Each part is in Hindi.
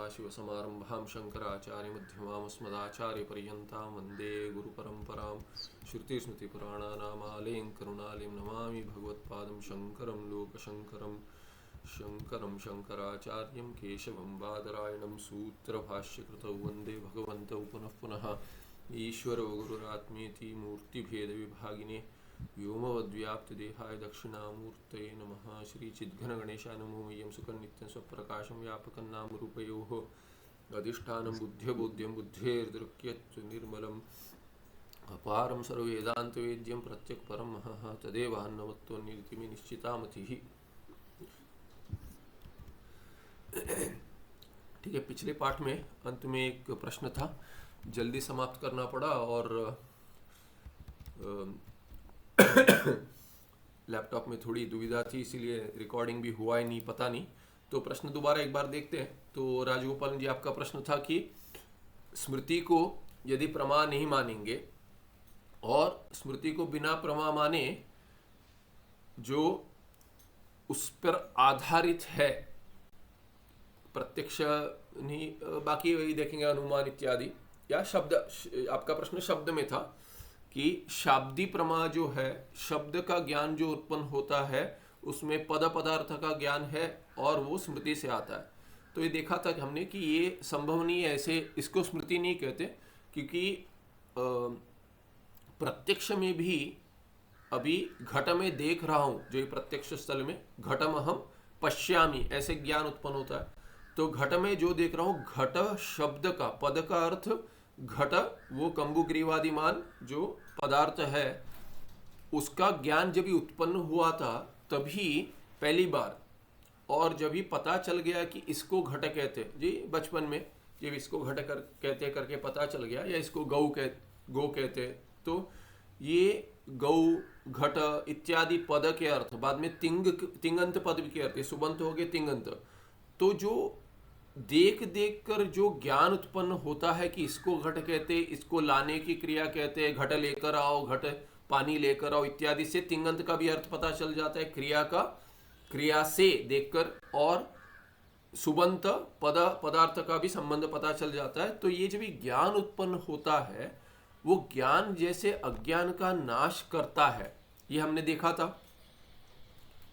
सदाशिवसमारम्भां शङ्कराचार्यमध्यमाम् अस्मदाचार्यपर्यन्तां वन्दे गुरुपरम्परां श्रुतिस्मृतिपुराणानामालयं करुणालयं नमामि भगवत्पादं शङ्करं लोकशङ्करं शङ्कराचार्यं केशवं बादरायणं सूत्रभाष्यकृतौ वन्दे भगवन्तौ पुनः पुनः ईश्वरो गुरुरात्मेति मूर्तिभेदविभागिने व्योमवद्व्याप्तदेहाय दक्षिणामूर्तये नमः। श्रीचिद्घनगणेशाय नमो मह्यं सुखनित्यं स्वप्रकाशं व्यापकं नामरूपयोः अधिष्ठानं बुद्ध्यबोध्यं बुद्धेर्दृक्यच्च निर्मलम् अपारं सर्ववेदान्तवेद्यं प्रत्यक्परं महः तदेवान्नवत्वनिर्तिमे निश्चितामतिः। ठीक है, पिछले पाठ में अंत में एक प्रश्न था, जल्दी समाप्त करना पड़ा और लैपटॉप में थोड़ी दुविधा थी, इसीलिए रिकॉर्डिंग भी हुआ ही नहीं, पता नहीं। तो प्रश्न दोबारा एक बार देखते हैं। तो राजगोपाल जी, आपका प्रश्न था कि स्मृति को यदि प्रमा नहीं मानेंगे और स्मृति को बिना प्रमा माने जो उस पर आधारित है, प्रत्यक्ष नहीं, बाकी वही देखेंगे, अनुमान इत्यादि, या शब्द, आपका प्रश्न शब्द में था कि शाब्दी प्रमा जो है, शब्द का ज्ञान जो उत्पन्न होता है उसमें पद पदार्थ का ज्ञान है और वो स्मृति से आता है। तो ये देखा था कि हमने कि ये संभव नहीं है, ऐसे इसको स्मृति नहीं कहते, क्योंकि प्रत्यक्ष में भी अभी घट में देख रहा हूँ, जो प्रत्यक्ष स्थल में घटम अहम पश्यामि ऐसे ज्ञान उत्पन्न होता है। तो घट में जो देख रहा हूँ, घट शब्द का, पद का अर्थ घट, वो कंबुग्रीवादिमान जो पदार्थ है, उसका ज्ञान जब भी उत्पन्न हुआ था तभी पहली बार, और जब भी पता चल गया कि इसको घट कहते जी, बचपन में जब इसको घट कहते करके पता चल गया, या इसको गौ कहते, तो ये गौ घट इत्यादि पद के अर्थ, बाद में तिंगंत पद के अर्थ, सुबंत हो गए तिंगंत। तो जो देख कर जो ज्ञान उत्पन्न होता है कि इसको घट कहते, इसको लाने की क्रिया कहते, घट लेकर आओ, घट पानी लेकर आओ इत्यादि से तिंगंत का भी अर्थ पता चल जाता है, क्रिया से देखकर, और सुबंत पदार्थ का भी संबंध पता चल जाता है। तो ये जब ज्ञान उत्पन्न होता है, वो ज्ञान जैसे अज्ञान का नाश करता है, ये हमने देखा था।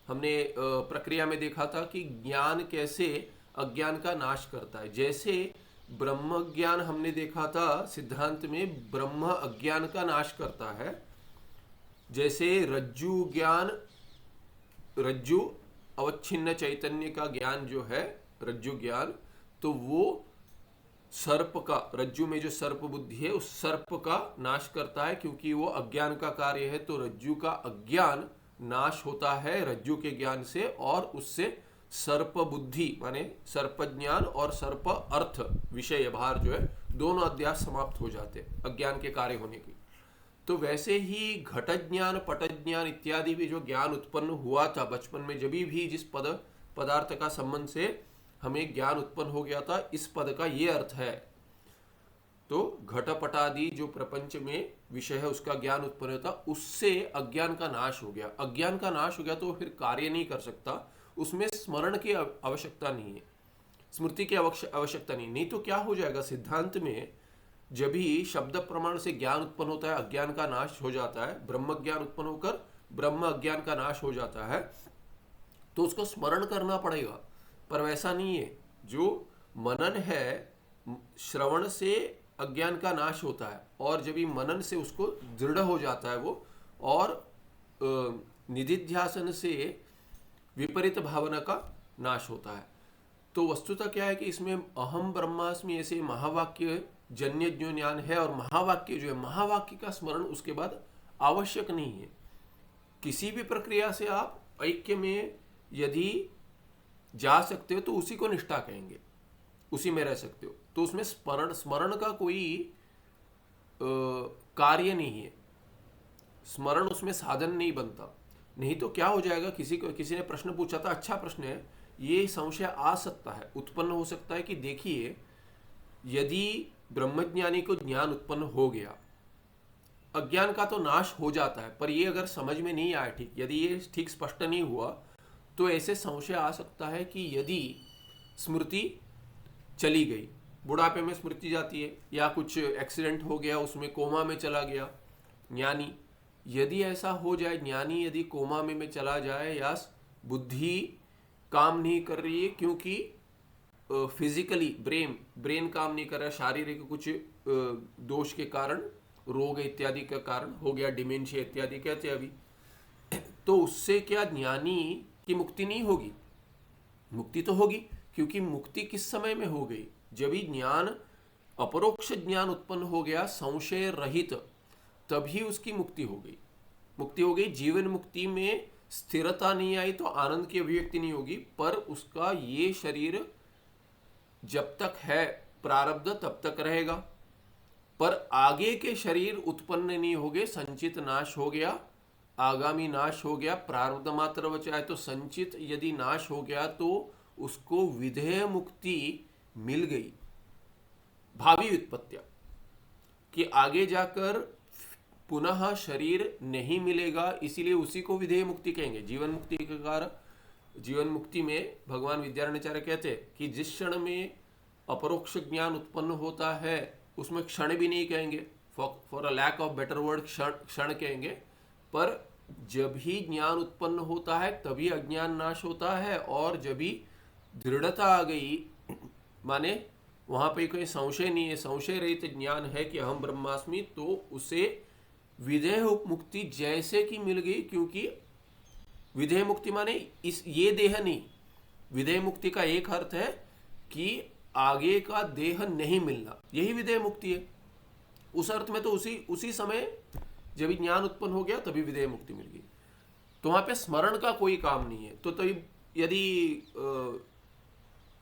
हमने प्रक्रिया में देखा था कि ज्ञान कैसे अज्ञान का नाश करता है। जैसे ब्रह्म ज्ञान हमने देखा था सिद्धांत में, ब्रह्म अज्ञान का नाश करता है। जैसे रज्जु ज्ञान, रज्जु अवच्छिन्न चैतन्य का ज्ञान जो है रज्जु ज्ञान, तो वो सर्प का, रज्जु में जो सर्प बुद्धि है उस सर्प का नाश करता है, क्योंकि वो अज्ञान का कार्य है। तो रज्जु का अज्ञान नाश होता है रज्जु के ज्ञान से, और उससे सर्प बुद्धि माने सर्प ज्ञान और सर्प अर्थ विषय भार जो है, दोनों अध्यास समाप्त हो जाते हैं अज्ञान के कार्य होने की। तो वैसे ही घट ज्ञान, पट ज्ञान इत्यादि भी जो ज्ञान उत्पन्न हुआ था बचपन में, जब भी जिस पदार्थ का संबंध से हमें ज्ञान उत्पन्न हो गया था, इस पद का ये अर्थ है। तो घटपटादि जो प्रपंच में विषय है उसका ज्ञान उत्पन्न होता, उससे अज्ञान का नाश हो गया। अज्ञान का नाश हो गया तो फिर कार्य नहीं कर सकता, उसमें स्मरण की आवश्यकता नहीं है, स्मृति की आवश्यकता नहीं तो क्या हो जाएगा, सिद्धांत में जब भी शब्द प्रमाण से ज्ञान उत्पन्न होता है, अज्ञान का नाश हो जाता है, ब्रह्म ज्ञान उत्पन्न होकर ब्रह्म अज्ञान का नाश हो जाता है, तो उसको स्मरण करना पड़ेगा। पर वैसा नहीं है, जो मनन है, श्रवण से अज्ञान का नाश होता है, और जब भी मनन से उसको दृढ़ हो जाता है वो, और निधिध्यासन से विपरीत भावना का नाश होता है। तो वस्तुतः क्या है कि इसमें अहम ब्रह्मास्मि ऐसे महावाक्य जन्य जो ज्ञान है, और महावाक्य जो है, महावाक्य का स्मरण उसके बाद आवश्यक नहीं है। किसी भी प्रक्रिया से आप ऐक्य में यदि जा सकते हो तो उसी को निष्ठा कहेंगे, उसी में रह सकते हो। तो उसमें स्मरण का कोई कार्य नहीं है, स्मरण उसमें साधन नहीं बनता। नहीं तो क्या हो जाएगा, किसी ने प्रश्न पूछा था, अच्छा प्रश्न है, ये संशय आ सकता है, उत्पन्न हो सकता है कि देखिए, यदि ब्रह्मज्ञानी को ज्ञान उत्पन्न हो गया, अज्ञान का तो नाश हो जाता है, पर ये अगर समझ में नहीं आया ठीक, यदि ये ठीक स्पष्ट नहीं हुआ, तो ऐसे संशय आ सकता है कि यदि स्मृति चली गई, बुढ़ापे में स्मृति जाती है, या कुछ एक्सीडेंट हो गया उसमें कोमा में चला गया ज्ञानी, यदि ऐसा हो जाए, ज्ञानी यदि कोमा में चला जाए या बुद्धि काम नहीं कर रही है क्योंकि फिजिकली ब्रेन काम नहीं कर रहा, शारीरिक कुछ दोष के कारण, रोग इत्यादि के कारण हो गया, डिमेंशिया इत्यादि कहते हैं अभी, तो उससे क्या ज्ञानी की मुक्ति नहीं होगी? मुक्ति तो होगी, क्योंकि मुक्ति किस समय में हो गई? जब ही ज्ञान, अपरोक्ष ज्ञान उत्पन्न हो गया संशय रहित, तभी उसकी मुक्ति हो गई। मुक्ति हो गई। जीवन मुक्ति में स्थिरता नहीं आई तो आनंद की अभिव्यक्ति नहीं होगी, पर उसका ये शरीर जब तक है प्रारब्ध तब तक रहेगा, पर आगे के शरीर उत्पन्न नहीं हो गए, संचित नाश हो गया, आगामी नाश हो गया, प्रारब्ध मात्र बचा है, तो संचित यदि नाश हो गया तो उसको विधेय मुक्ति मिल गई, भावी व्युत्पत्तियां, कि आगे जाकर पुनः शरीर नहीं मिलेगा, इसीलिए उसी को विधेय मुक्ति कहेंगे। जीवन मुक्ति के कारण, जीवन मुक्ति में भगवान विद्यारण्याचार्य कहते हैं कि जिस क्षण में अपरोक्ष ज्ञान उत्पन्न होता है उसमें क्षण भी नहीं कहेंगे, for a lack of better word क्षण कहेंगे, पर जब ही ज्ञान उत्पन्न होता है तभी अज्ञान नाश होता है, और जब ही दृढ़ता आ गई, माने वहां पे कोई संशय नहीं है, संशय रहित ज्ञान है कि अहम ब्रह्मास्मि, तो उसे विधेय मुक्ति जैसे कि मिल गई। क्योंकि विधेय मुक्ति माने ये देह नहीं, विधेय मुक्ति का एक अर्थ है कि आगे का देह नहीं मिलना, यही विधेय मुक्ति है। उस अर्थ में तो उसी समय जब ज्ञान उत्पन्न हो गया तभी विधेय मुक्ति मिल गई। तो वहां पे स्मरण का कोई काम नहीं है। तो यदि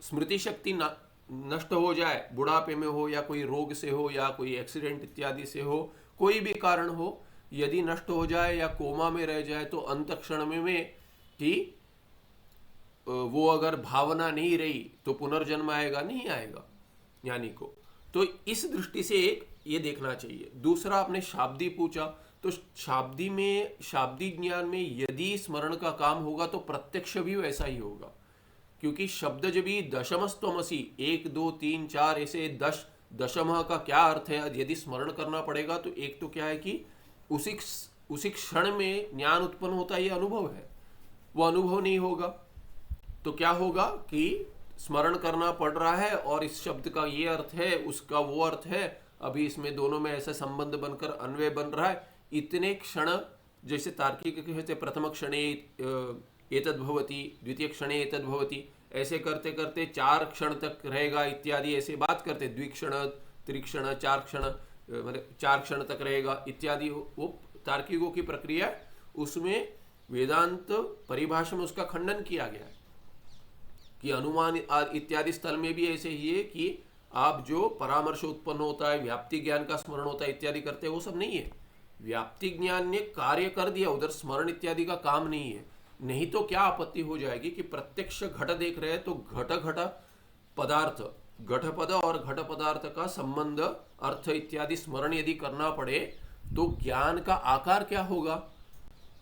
स्मृति शक्ति नष्ट हो जाए, बुढ़ापे में हो या कोई रोग से हो या कोई एक्सीडेंट इत्यादि से हो, कोई भी कारण हो, यदि नष्ट हो जाए या कोमा में रह जाए, तो अंत क्षण में कि वो अगर भावना नहीं रही तो पुनर्जन्म आएगा, नहीं आएगा ज्ञानी को। तो इस दृष्टि से एक ये देखना चाहिए। दूसरा, आपने शाब्दी पूछा, तो शाब्दी में, शाब्दी ज्ञान में यदि स्मरण का काम होगा तो प्रत्यक्ष भी वैसा ही होगा, क्योंकि शब्द जब भी दशमस्त्वमसि 1 2 3 4 ऐसे 10 दशम का क्या अर्थ है, यदि स्मरण करना पड़ेगा तो एक तो क्या है कि उसी क्षण में ज्ञान उत्पन्न होता है, ये अनुभव है, वो अनुभव नहीं होगा तो क्या होगा कि स्मरण करना पड़ रहा है और इस शब्द का ये अर्थ है, उसका वो अर्थ है, अभी इसमें दोनों में ऐसा संबंध बनकर अन्वय बन रहा है। इतने क्षण, जैसे तार्किक कहते प्रथम क्षणे एतद्भवति, द्वितीय क्षणे एतद्भवति, ऐसे करते करते 4 क्षण तक रहेगा इत्यादि, ऐसे बात करते, द्विक्षण, त्रिक्षण, 4 क्षण, मतलब 4 क्षण तक रहेगा इत्यादि, वो तार्किकों की प्रक्रिया। उसमें वेदांत परिभाषा में उसका खंडन किया गया है कि अनुमान इत्यादि स्थल में भी ऐसे ही है कि आप जो परामर्श उत्पन्न होता है, व्याप्ति ज्ञान का स्मरण होता है इत्यादि करते हैं, वो सब नहीं है। व्याप्ति ज्ञान ने कार्य कर दिया, उधर स्मरण इत्यादि का काम नहीं है। नहीं तो क्या आपत्ति हो जाएगी कि प्रत्यक्ष घट देख रहे हैं तो घट पदार्थ, घटपद और घट पदार्थ का संबंध, अर्थ इत्यादि स्मरण यदि करना पड़े तो ज्ञान का आकार क्या होगा?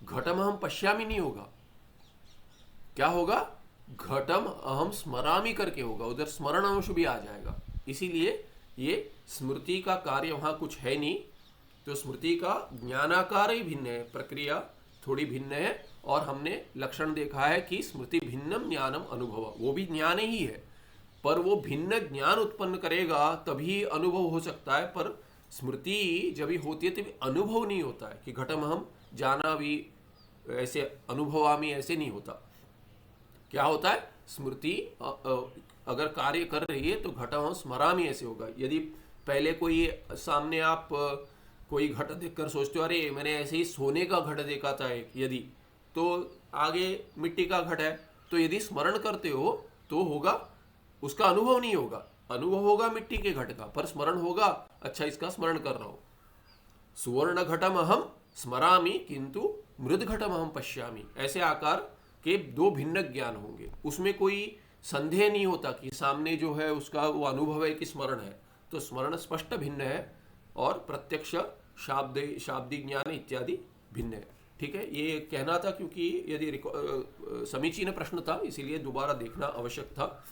घटम अहम पश्यामि नहीं होगा, क्या होगा? घटम अहम स्मरामि करके होगा, उधर स्मरण अंश भी आ जाएगा। इसीलिए ये स्मृति का कार्य वहां कुछ है नहीं, तो स्मृति का ज्ञानाकार ही भिन्न है, प्रक्रिया थोड़ी भिन्न है। और हमने लक्षण देखा है कि स्मृति भिन्नम ज्ञानम अनुभव, वो भी ज्ञान ही है, पर वो भिन्न ज्ञान उत्पन्न करेगा तभी अनुभव हो सकता है। पर स्मृति जब भी होती है तभी अनुभव नहीं होता है कि घटम हम जाना भी ऐसे अनुभवामी, ऐसे नहीं होता। क्या होता है? स्मृति अगर कार्य कर रही है तो घटम स्मरामी ऐसे होगा। यदि पहले कोई सामने आप कोई घट देखकर सोचते हो अरे मैंने ऐसे ही सोने का घट देखा था एक, यदि तो आगे मिट्टी का घट है, तो यदि स्मरण करते हो तो होगा, उसका अनुभव नहीं होगा, अनुभव होगा मिट्टी के घट का, पर स्मरण होगा अच्छा इसका स्मरण कर रहा हूं। सुवर्ण घटम अहम स्मरामि किंतु मृद घटम अहम पश्यामि, ऐसे आकार के 2 भिन्न ज्ञान होंगे। उसमें कोई संदेह नहीं होता कि सामने जो है उसका वो अनुभव है कि स्मरण है। तो स्मरण स्पष्ट भिन्न है और प्रत्यक्ष शाब्दी ज्ञान इत्यादि भिन्न है। ठीक है, ये कहना था क्योंकि यदि समीचीन प्रश्न था इसीलिए दोबारा देखना आवश्यक था।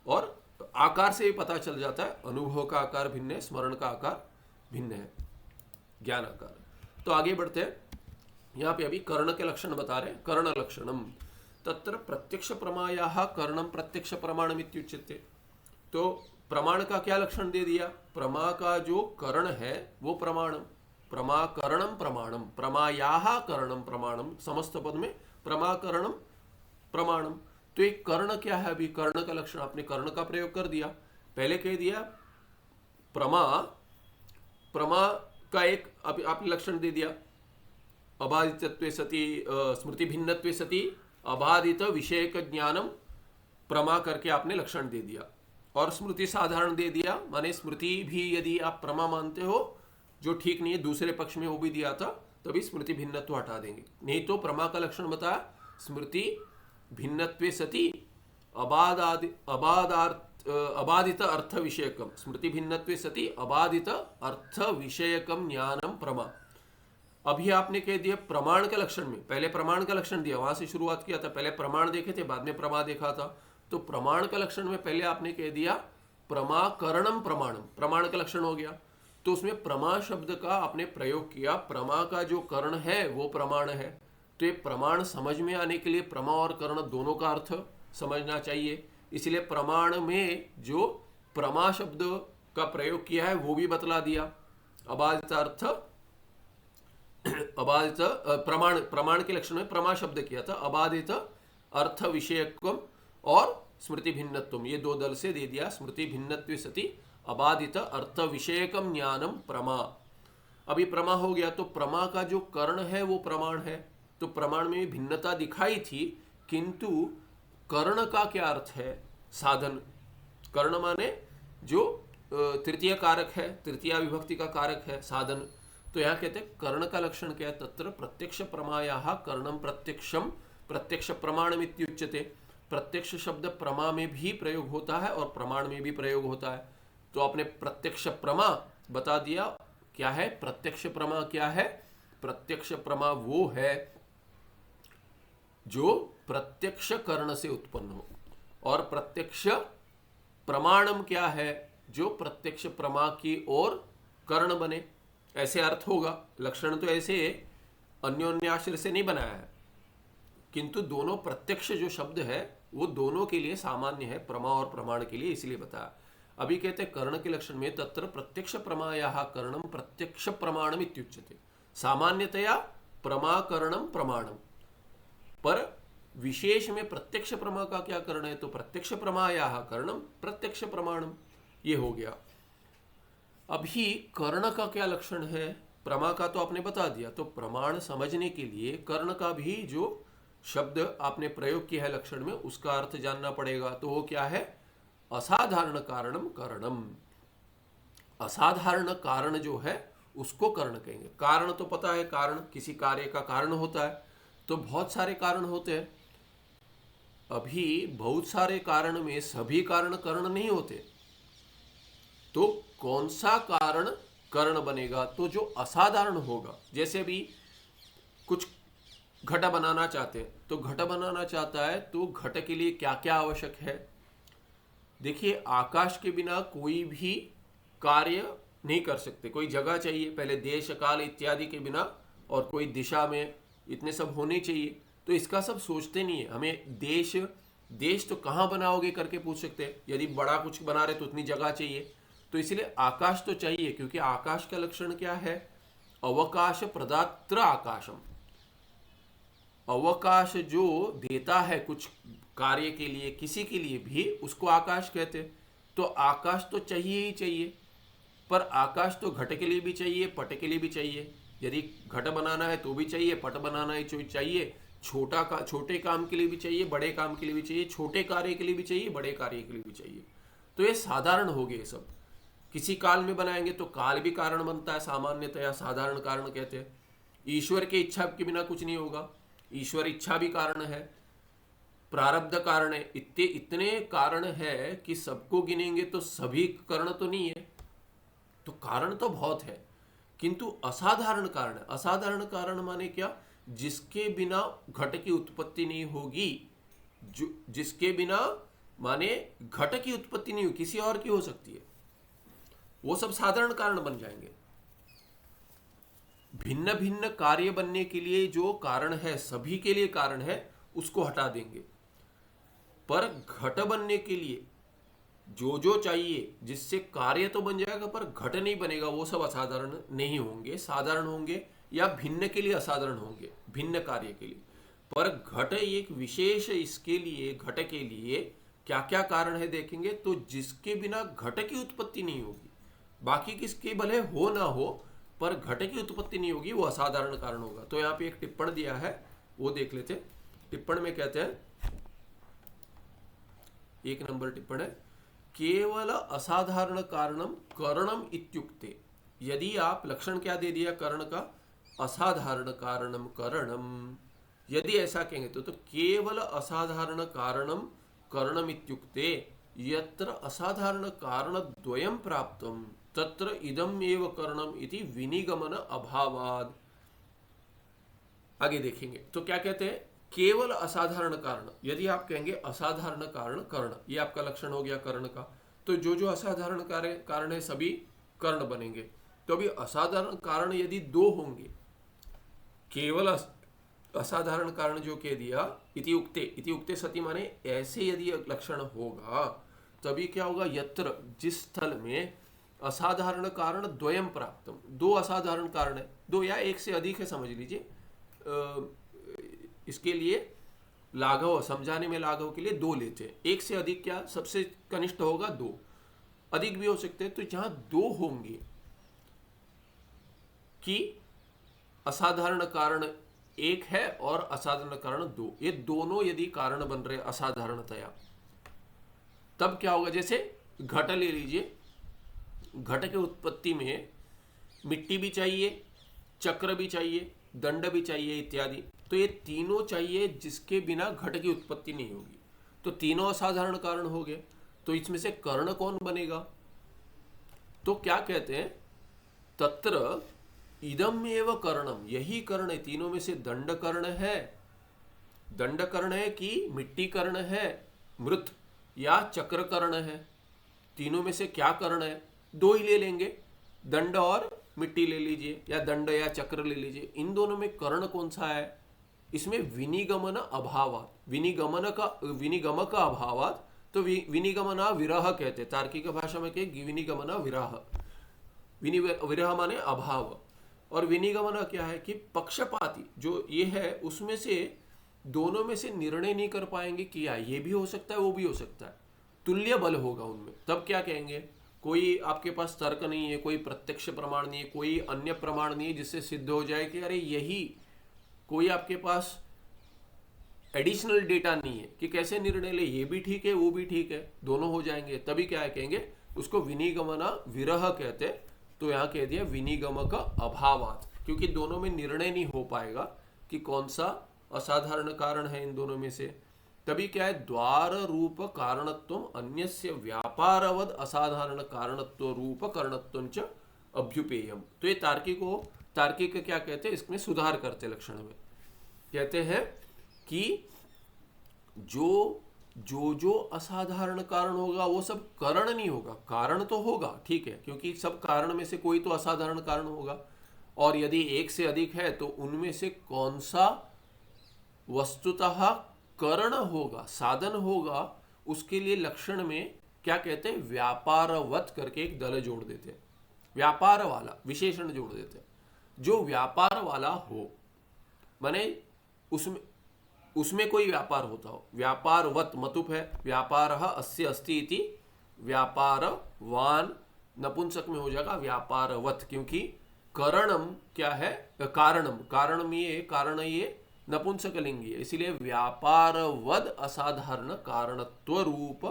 और आकार से ही पता चल जाता है, अनुभव का आकार भिन्न है, स्मरण का आकार भिन्न है, ज्ञान आकार। तो आगे बढ़ते हैं, यहाँ पे अभी कर्ण के लक्षण बता रहे हैं। कर्ण लक्षणम तत्र प्रत्यक्ष प्रमायाः कर्णम प्रत्यक्ष प्रमाणम इत्युच्यते। तो प्रमाण का क्या लक्षण दे दिया? प्रमा का जो कर्ण है वो प्रमाणम, प्रमाकरणम प्रमाणम, प्रमायाः करणम प्रमाणम, समस्त पद में प्रमाकरणम प्रमाणम। तो एक कर्ण क्या है? अभी कर्ण का लक्षण आपने कर्ण का प्रयोग कर दिया। पहले कह दिया प्रमा, प्रमा का एक आपने लक्षण दे दिया, अबाधितत्वे सति स्मृति भिन्नत्वे सति अबाधित विषयक ज्ञानम प्रमा करके आपने लक्षण दे दिया। और स्मृति साधारण दे दिया, माने स्मृति भी यदि आप प्रमा मानते हो जो ठीक नहीं है, दूसरे पक्ष में वो भी दिया था, तभी स्मृति भिन्नत्व हटा देंगे। नहीं तो प्रमा का लक्षण बताया स्मृति भिन्नत्वे सति अबाधित अर्थ विषयकम, स्मृति भिन्नत्वे सति अबाधित अर्थ विषयकम ज्ञानम प्रमा। अभी आपने कह दिया प्रमाण के लक्षण में, पहले प्रमाण का लक्षण दिया, वहां से शुरुआत किया था, पहले प्रमाण देखे थे, बाद में प्रमा देखा था। तो प्रमाण का लक्षण में पहले आपने कह दिया प्रमाकरणम प्रमाणम, प्रमाण का लक्षण हो गया। तो उसमें प्रमा शब्द का आपने प्रयोग किया, प्रमा का जो कर्ण है वो प्रमाण है। तो ये प्रमाण समझ में आने के लिए प्रमा और कर्ण दोनों का अर्थ समझना चाहिए। इसलिए प्रमाण में जो प्रमा शब्द का प्रयोग किया है वो भी बतला दिया। अबाधित अर्थ, अबाधित प्रमाण, प्रमाण के लक्षण में प्रमा शब्द किया था, अबाधित अर्थ विषयकम और स्मृति भिन्नत्वम, ये दो दल से दे दिया। स्मृति भिन्नत्व सति अबाधित अर्थ विषयकम ज्ञानम प्रमा। अभी प्रमा हो गया, तो प्रमा का जो कर्ण है वो प्रमाण है। तो प्रमाण में भिन्नता दिखाई थी, किंतु कर्ण का क्या अर्थ है? साधन। कर्ण माने जो तृतीय कारक है, तृतीय विभक्ति का कारक है, साधन। तो यहाँ कहते हैं कर्ण का लक्षण क्या है? तत्र प्रत्यक्ष प्रमायाः कर्णम प्रत्यक्षम प्रत्यक्ष प्रमाणम इत्युच्यते। प्रत्यक्ष शब्द प्रमा में भी प्रयोग होता है और प्रमाण में भी प्रयोग होता है। तो आपने प्रत्यक्ष प्रमा बता दिया क्या है। प्रत्यक्ष प्रमा क्या है? प्रत्यक्ष प्रमा वो है जो प्रत्यक्ष कर्ण से उत्पन्न हो, और प्रत्यक्ष प्रमाणम क्या है? जो प्रत्यक्ष प्रमा की ओर कर्ण बने, ऐसे अर्थ होगा। लक्षण तो ऐसे अन्योन्याश्रय से नहीं बनाया है, किंतु दोनों प्रत्यक्ष जो शब्द है वो दोनों के लिए सामान्य है, प्रमा और प्रमाण के लिए, इसलिए बताया। अभी कहते हैं कर्ण के लक्षण में तत्र प्रत्यक्ष प्रमायाः कर्णम प्रत्यक्ष प्रमाणम इत्युच्यते। सामान्यतया प्रमाकरणम प्रमाणम, पर विशेष में प्रत्यक्ष प्रमा का क्या कर्ण है? तो प्रत्यक्ष प्रमायाः कर्णम प्रत्यक्ष प्रमाणम, ये हो गया। अभी कर्ण का क्या लक्षण है? प्रमा का तो आपने बता दिया, तो प्रमाण समझने के लिए कर्ण का भी जो शब्द आपने प्रयोग किया है लक्षण में, उसका अर्थ जानना पड़ेगा। तो वो क्या है? असाधारण कारणम कर्णम। असाधारण कारण जो है उसको कर्ण कहेंगे। कारण तो पता है, कारण किसी कार्य का कारण होता है, तो बहुत सारे कारण होते हैं। अभी बहुत सारे कारण में सभी कारण कर्ण नहीं होते, तो कौन सा कारण कर्ण बनेगा? तो जो असाधारण होगा। जैसे अभी कुछ घट बनाना चाहते हैं, तो घट बनाना चाहता है तो घट के लिए क्या क्या आवश्यक है? देखिए, आकाश के बिना कोई भी कार्य नहीं कर सकते। कोई जगह चाहिए, पहले देश काल इत्यादि के बिना, और कोई दिशा में, इतने सब होने चाहिए। तो इसका सब सोचते नहीं है। हमें देश तो कहाँ बनाओगे करके पूछ सकते हैं। यदि बड़ा कुछ बना रहे तो उतनी जगह चाहिए, तो इसलिए आकाश तो चाहिए, क्योंकि आकाश का लक्षण क्या है? अवकाश प्रदात्र आकाशम। अवकाश जो देता है कुछ कार्य के लिए, किसी के लिए भी, उसको आकाश कहते हैं। तो आकाश तो चाहिए ही चाहिए, पर आकाश तो घट के लिए भी चाहिए, पट के लिए भी चाहिए। यदि घट बनाना है तो भी चाहिए, पट बनाना है तो चाहिए, छोटे काम के लिए भी चाहिए, बड़े काम के लिए भी चाहिए, छोटे कार्य के लिए भी चाहिए, बड़े कार्य के लिए भी चाहिए। तो ये साधारण हो गए सब। किसी काल में बनाएंगे तो काल भी कारण बनता है, सामान्यतया साधारण कारण कहते हैं। ईश्वर की इच्छा के बिना कुछ नहीं होगा, ईश्वर इच्छा भी कारण है, प्रारब्ध कारण है, इतने कारण है कि सबको गिनेंगे तो सभी कारण तो नहीं है। तो कारण तो बहुत है, किंतु असाधारण कारण है। असाधारण कारण माने क्या? जिसके बिना घट की उत्पत्ति नहीं होगी, जिसके बिना माने घट की उत्पत्ति नहीं हुई, किसी और की हो सकती है, वो सब साधारण कारण बन जाएंगे। भिन्न भिन्न कार्य बनने के लिए जो कारण है, सभी के लिए कारण है, उसको हटा देंगे। पर घट बनने के लिए जो जो चाहिए, जिससे कार्य तो बन जाएगा पर घट नहीं बनेगा, वो सब असाधारण नहीं होंगे, साधारण होंगे, या भिन्न के लिए असाधारण होंगे, भिन्न कार्य के लिए। पर घट एक विशेष, इसके लिए घट के लिए क्या क्या कारण है देखेंगे, तो जिसके बिना घट की उत्पत्ति नहीं होगी, बाकी किसके भले हो ना हो, पर घट की उत्पत्ति नहीं होगी, वो असाधारण कारण होगा। तो यहाँ पे एक टिप्पण दिया है, वो देख लेते। टिप्पण में कहते हैं, 1 नंबर टिप्पण है, केवल असाधारण कारणम करणम इत्युक्ते। यदि आप लक्षण क्या दे दिया करण का, असाधारण कारणम करणम, यदि ऐसा कहेंगे तो केवल असाधारण कारणम करणम इत्युक्ते यत्र असाधारण कारण द्वयम प्राप्तम तत्र इदम एव करणम इति विनिगमन अभावाद। आगे देखेंगे तो क्या कहते हैं, केवल असाधारण कारण, यदि आप कहेंगे असाधारण कारण कर्ण, ये आपका लक्षण हो गया कर्ण का, तो जो जो असाधारण कारण है सभी कर्ण बनेंगे। तो अभी असाधारण कारण यदि 2 होंगे, केवल असाधारण कारण जो कह दिया, इति उक्ते सति माने ऐसे यदि लक्षण होगा, तभी क्या होगा, यत्र जिस स्थल में असाधारण कारण द्वयम प्राप्तम, 2 असाधारण कारण है, 2 या 1 से अधिक है समझ लीजिए, इसके लिए लाघव समझाने में लाघव के लिए 2 लेते हैं, 1 से अधिक क्या, सबसे कनिष्ठ होगा 2, अधिक भी हो सकते हैं। तो जहां 2 होंगे कि असाधारण कारण 1 है और असाधारण कारण 2, ये दोनों यदि कारण बन रहे असाधारणतया, तब क्या होगा, जैसे घट ले लीजिए, घट के उत्पत्ति में मिट्टी भी चाहिए, चक्र भी चाहिए, दंड भी चाहिए इत्यादि, तो ये तीनों चाहिए, जिसके बिना घट की उत्पत्ति नहीं होगी। तो तीनों असाधारण कारण हो गए, तो इसमें से कर्ण कौन बनेगा, तो क्या कहते हैं, तत्र इदम एव कर्णम, यही कर्ण है, तीनों में से दंड कर्ण है, दंड कर्ण है कि मिट्टी कर्ण है मृत, या चक्र कर्ण है, तीनों में से क्या कर्ण है, 2 ही ले लेंगे, दंड और मिट्टी ले लीजिए, या दंड या चक्र ले लीजिए। इन दोनों में कर्ण कौन सा है, इसमें विनिगमन अभावात, विनिगम का अभावात, तो विनिगमना विरह कहते, तार्किक भाषा में कहे विनिगमना विरह, विरह माने अभाव, और विनिगमन क्या है कि पक्षपाती जो ये है, उसमें से दोनों में से निर्णय नहीं कर पाएंगे, किया ये भी हो सकता है वो भी हो सकता है, तुल्य बल होगा उनमें, तब क्या कहेंगे, कोई आपके पास तर्क नहीं है, कोई प्रत्यक्ष प्रमाण नहीं है, कोई अन्य प्रमाण नहीं है जिससे सिद्ध हो जाए कि अरे यही, कोई आपके पास एडिशनल डेटा नहीं है कि कैसे निर्णय ले, ये भी ठीक है वो भी ठीक है, दोनों हो जाएंगे, तभी क्या कहेंगे, उसको विनिगमना विरह कहते। तो यहाँ कह दिया विनिगम का अभावात, क्योंकि दोनों में निर्णय नहीं हो पाएगा कि कौन सा असाधारण कारण है इन दोनों में से, तभी क्या है, द्वार रूप कारणत्व अन्यस्य व्यापारवद असाधारण कारणत्व रूप करणत्व च अभ्युपेयम। तो ये तार्किक क्या कहते हैं, इसमें सुधार करते लक्षण में, कहते हैं कि जो असाधारण कारण होगा वो सब कारण नहीं होगा, कारण तो होगा ठीक है, क्योंकि सब कारण में से कोई तो असाधारण कारण होगा, और यदि 1 से अधिक है तो उनमें से कौन सा वस्तुतः करण होगा, साधन होगा, उसके लिए लक्षण में क्या कहते हैं, व्यापारवत करके एक दल जोड़ देते हैं, व्यापार वाला विशेषण जोड़ देते हैं, जो व्यापार वाला हो, माने उसमें कोई व्यापार होता हो, व्यापारवत मतुप है, व्यापारः अस्य अस्ति इति व्यापारवान नपुंसक में हो जाएगा व्यापारवत, क्योंकि करणम क्या है, कारण ये नपुंसकलिंगी है, इसीलिए व्यापारवद असाधारण कारणत्व रूप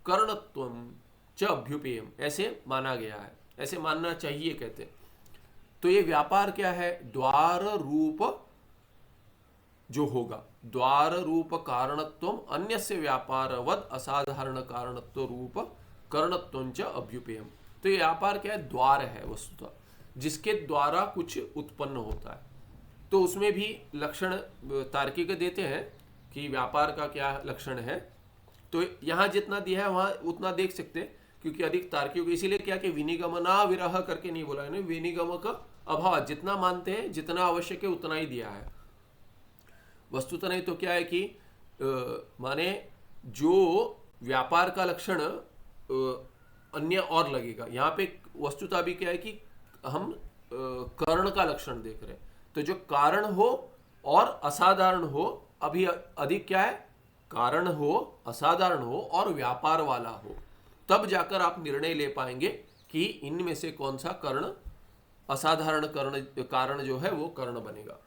करणत्वम च अभ्युपेयम, ऐसे माना गया है, ऐसे मानना चाहिए कहते हैं। तो ये व्यापार क्या है, द्वार रूप जो होगा, द्वार रूप कारणत्व अन्यस्य व्यापारवद असाधारण कारणत्व रूप करणत्वं च अभ्युपेयम। तो ये व्यापार क्या है, द्वार है वस्तुतः, जिसके द्वारा कुछ उत्पन्न होता है। तो उसमें भी लक्षण तार्किक देते हैं कि व्यापार का क्या लक्षण है, तो यहाँ जितना दिया है वहां उतना देख सकते हैं, क्योंकि अधिक तार्किक, इसीलिए क्या कि विनिगमना विरह करके नहीं बोला है, विनिगम का अभाव, जितना मानते हैं जितना आवश्यक है उतना ही दिया है। वस्तुतः नहीं तो क्या है कि माने जो व्यापार का लक्षण अन्य और लगेगा, यहाँ पे वस्तुतः भी क्या है कि हम कर्ण का लक्षण देख रहे हैं, तो जो कारण हो और असाधारण हो, अभी अधिक क्या है, कारण हो, असाधारण हो और व्यापार वाला हो, तब जाकर आप निर्णय ले पाएंगे कि इनमें से कौन सा कर्ण, असाधारण कर्ण कारण जो है वो कर्ण बनेगा।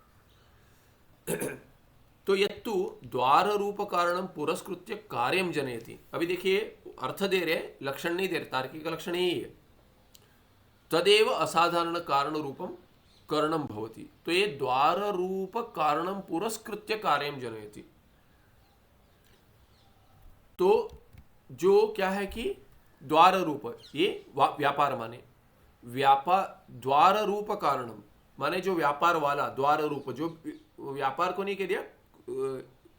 तो यत्तु द्वार रूप कारणम पुरस्कृत्य कार्यम जनयति। अभी देखिए अर्थ दे रहे, लक्षण नहीं दे रहे, तार्किक लक्षण यही है, तदेव असाधारण कारण रूपम कर्णम भवति। तो ये द्वार रूप कारणम पुरस्कृत्य कार्यम जनयति। तो जो क्या है कि द्वार रूप, ये व्यापार माने व्यापार, द्वार रूप कारणम माने जो व्यापार वाला, द्वार रूप जो व्यापार को नहीं कह दिया,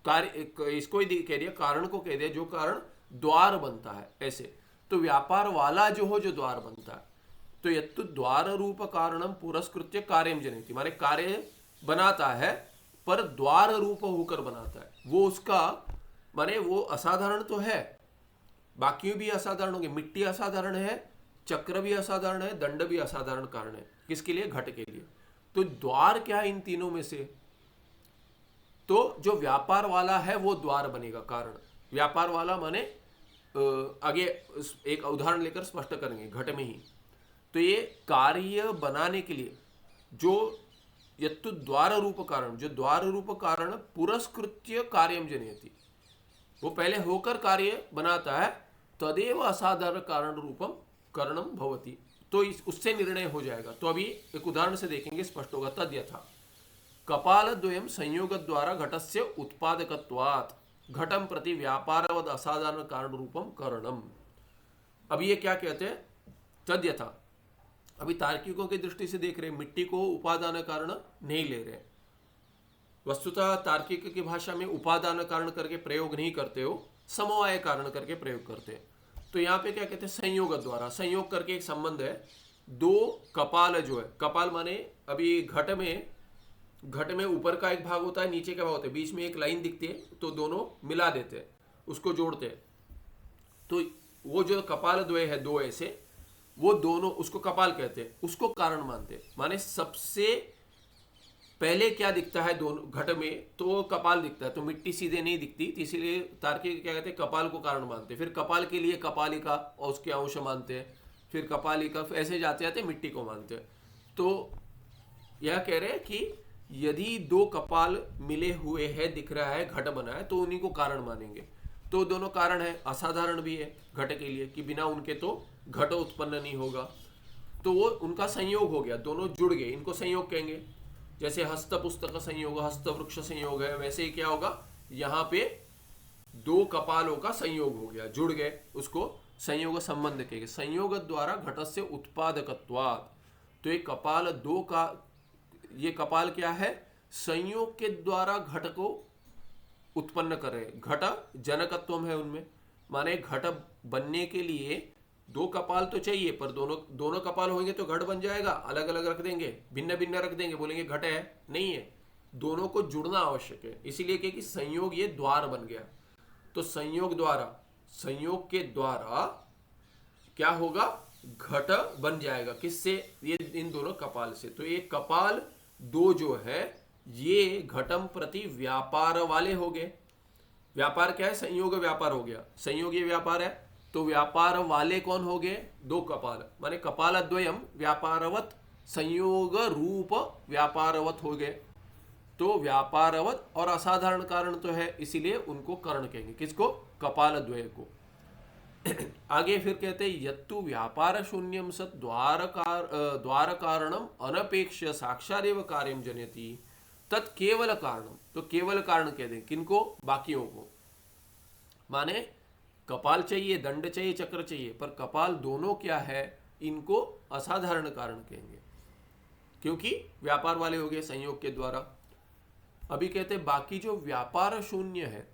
कार्य इसको ही कह दिया, कारण को कह दिया, जो कारण द्वार बनता है ऐसे। तो व्यापार वाला जो हो, जो द्वार बनता है, तो यत्तु द्वार रूप कारणम पुरस्कृत्य कार्यम जनयति, माने कार्य बनाता है पर द्वार रूप होकर बनाता है। वो उसका माने वो असाधारण तो है, बाकी भी असाधारण होंगे, मिट्टी असाधारण है, चक्र भी असाधारण है, दंड भी असाधारण कारण है, किसके लिए, घट के लिए। तो द्वार क्या है इन तीनों में से, तो जो व्यापार वाला है वो द्वार बनेगा, कारण व्यापार वाला माने आगे एक उदाहरण लेकर स्पष्ट करेंगे घट में ही। तो ये कार्य बनाने के लिए जो यत्तु द्वार रूप कारण, जो द्वार रूप कारण पुरस्कृत्य कार्यम जनयति, वो पहले होकर कार्य बनाता है, तदेव असाधारण कारण रूपम करणम भवति। तो उससे निर्णय हो जाएगा। तो अभी एक उदाहरण से देखेंगे, स्पष्ट होगा। तद्यथा कपाल द्वयम संयोग द्वारा घटस्य उत्पादकत्वात् घटम प्रति व्यापारवद असाधारण कारण रूपम करणम। अब ये क्या कहते हैं, तद्यथा। अभी तार्किकों की दृष्टि से देख रहे, मिट्टी को उपादान कारण नहीं ले रहे, वस्तुतः तार्किक की भाषा में उपादान कारण करके प्रयोग नहीं करते हो, समवाय कारण करके प्रयोग करते हैं। तो यहाँ पे क्या कहते हैं, संयोग द्वारा, संयोग करके एक संबंध है, दो कपाल जो है, कपाल माने अभी घट में ऊपर का एक भाग होता है, नीचे का भाग होता है, बीच में एक लाइन दिखती है, तो दोनों मिला देते हैं, उसको जोड़ते हैं। तो वो जो कपाल द्वय है, दो ऐसे, वो दोनों उसको कपाल कहते हैं, उसको कारण मानते हैं। माने सबसे पहले क्या दिखता है दोनों घट में, तो कपाल दिखता है, तो मिट्टी सीधे नहीं दिखती, इसीलिए तार्किक क्या कहते हैं, कपाल को कारण मानते हैं। फिर कपाल के लिए कपालिका और उसके अंश मानते हैं, फिर कपालिका, ऐसे जाते जाते मिट्टी को मानते हैं। तो यह कह रहे हैं कि यदि दो कपाल मिले हुए हैं, दिख रहा है, घट बना है, तो उन्हीं को कारण मानेंगे। तो दोनों कारण है, असाधारण भी है घट के लिए, कि बिना उनके तो घट उत्पन्न नहीं होगा। तो वो उनका संयोग हो गया, दोनों जुड़ गए, इनको संयोग कहेंगे। जैसे हस्त पुस्तक संयोग, हस्त वृक्ष संयोग है, वैसे ही क्या होगा, यहाँ पे दो कपालों का संयोग हो गया, जुड़ गए, उसको संयोग संबंध कहेंगे। संयोग द्वारा घटस्य उत्पादकत्वात्। तो ये कपाल दो का, ये कपाल क्या है, संयोग के द्वारा घट को उत्पन्न कर रहे। घट जनकत्व है उनमें, माने घट बनने के लिए दो कपाल तो चाहिए, पर दोनों कपाल होंगे तो घट बन जाएगा। अलग अलग रख देंगे, भिन्न भिन्न रख देंगे, बोलेंगे घट है, नहीं है, दोनों को जुड़ना आवश्यक है। इसीलिए कि संयोग ये द्वार बन गया। तो संयोग द्वारा, संयोग के द्वारा क्या होगा, घट बन जाएगा, किससे, ये इन दोनों कपाल से। तो ये कपाल दो जो है, ये घटम प्रति व्यापार वाले हो गए। व्यापार क्या है, संयोग व्यापार हो गया, संयोग ये व्यापार है, तो व्यापार वाले कौन हो गए, दो कपाल, माने कपाल द्वयम व्यापारवत संयोग रूप व्यापारवत हो गए। तो व्यापारवत और असाधारण कारण तो है, इसीलिए उनको कर्ण कहेंगे, किसको, कपाल द्वय को। आगे फिर कहते हैं यत्तु व्यापार शून्यम सत द्वार कारणम अनपेक्ष साक्षादेव कार्यम जनयति तत् केवल कारणम। तो केवल कारण कह दें, किनको, बाकियों को। माने कपाल चाहिए, दंड चाहिए, चक्र चाहिए, पर कपाल दोनों क्या है, इनको असाधारण कारण कहेंगे, क्योंकि व्यापार वाले हो गए संयोग के द्वारा। अभी कहते हैं बाकी जो व्यापार शून्य है,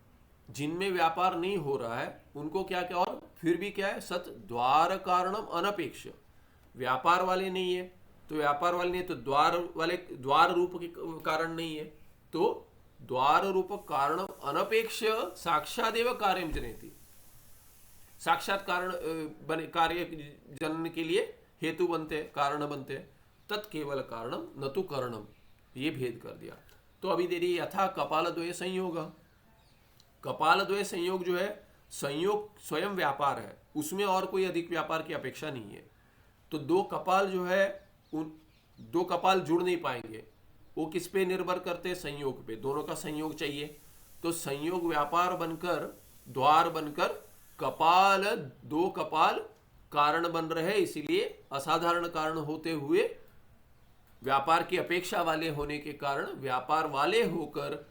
जिनमें व्यापार नहीं हो रहा है उनको क्या क्या, और फिर भी क्या है, सत द्वार कारणम अनपेक्ष, व्यापार वाले नहीं है तो व्यापार वाले नहीं है तो द्वार वाले, द्वार रूप के कारण नहीं है तो द्वार रूप कारणम अनपेक्ष साक्षादेव कार्यम जनयति, साक्षात कारण बने, कार्य जनन के लिए हेतु बनते हैं, कारण बनते हैं, तत्केवल कारणम न तो कारणम, ये भेद कर दिया। तो अभी दे रही यथा कपाल द्वय संयोग, कपाल द्वय संयोग जो है, संयोग स्वयं व्यापार है, उसमें और कोई अधिक व्यापार की अपेक्षा नहीं है। तो दो कपाल जो है, उन दो कपाल जुड़ नहीं पाएंगे, वो किस पे निर्भर करते हैं, संयोग पे, दोनों का संयोग चाहिए। तो संयोग व्यापार बनकर, द्वार बनकर कपाल, दो कपाल कारण बन रहे, इसीलिए असाधारण कारण होते हुए व्यापार की अपेक्षा वाले होने के कारण व्यापार वाले होकर,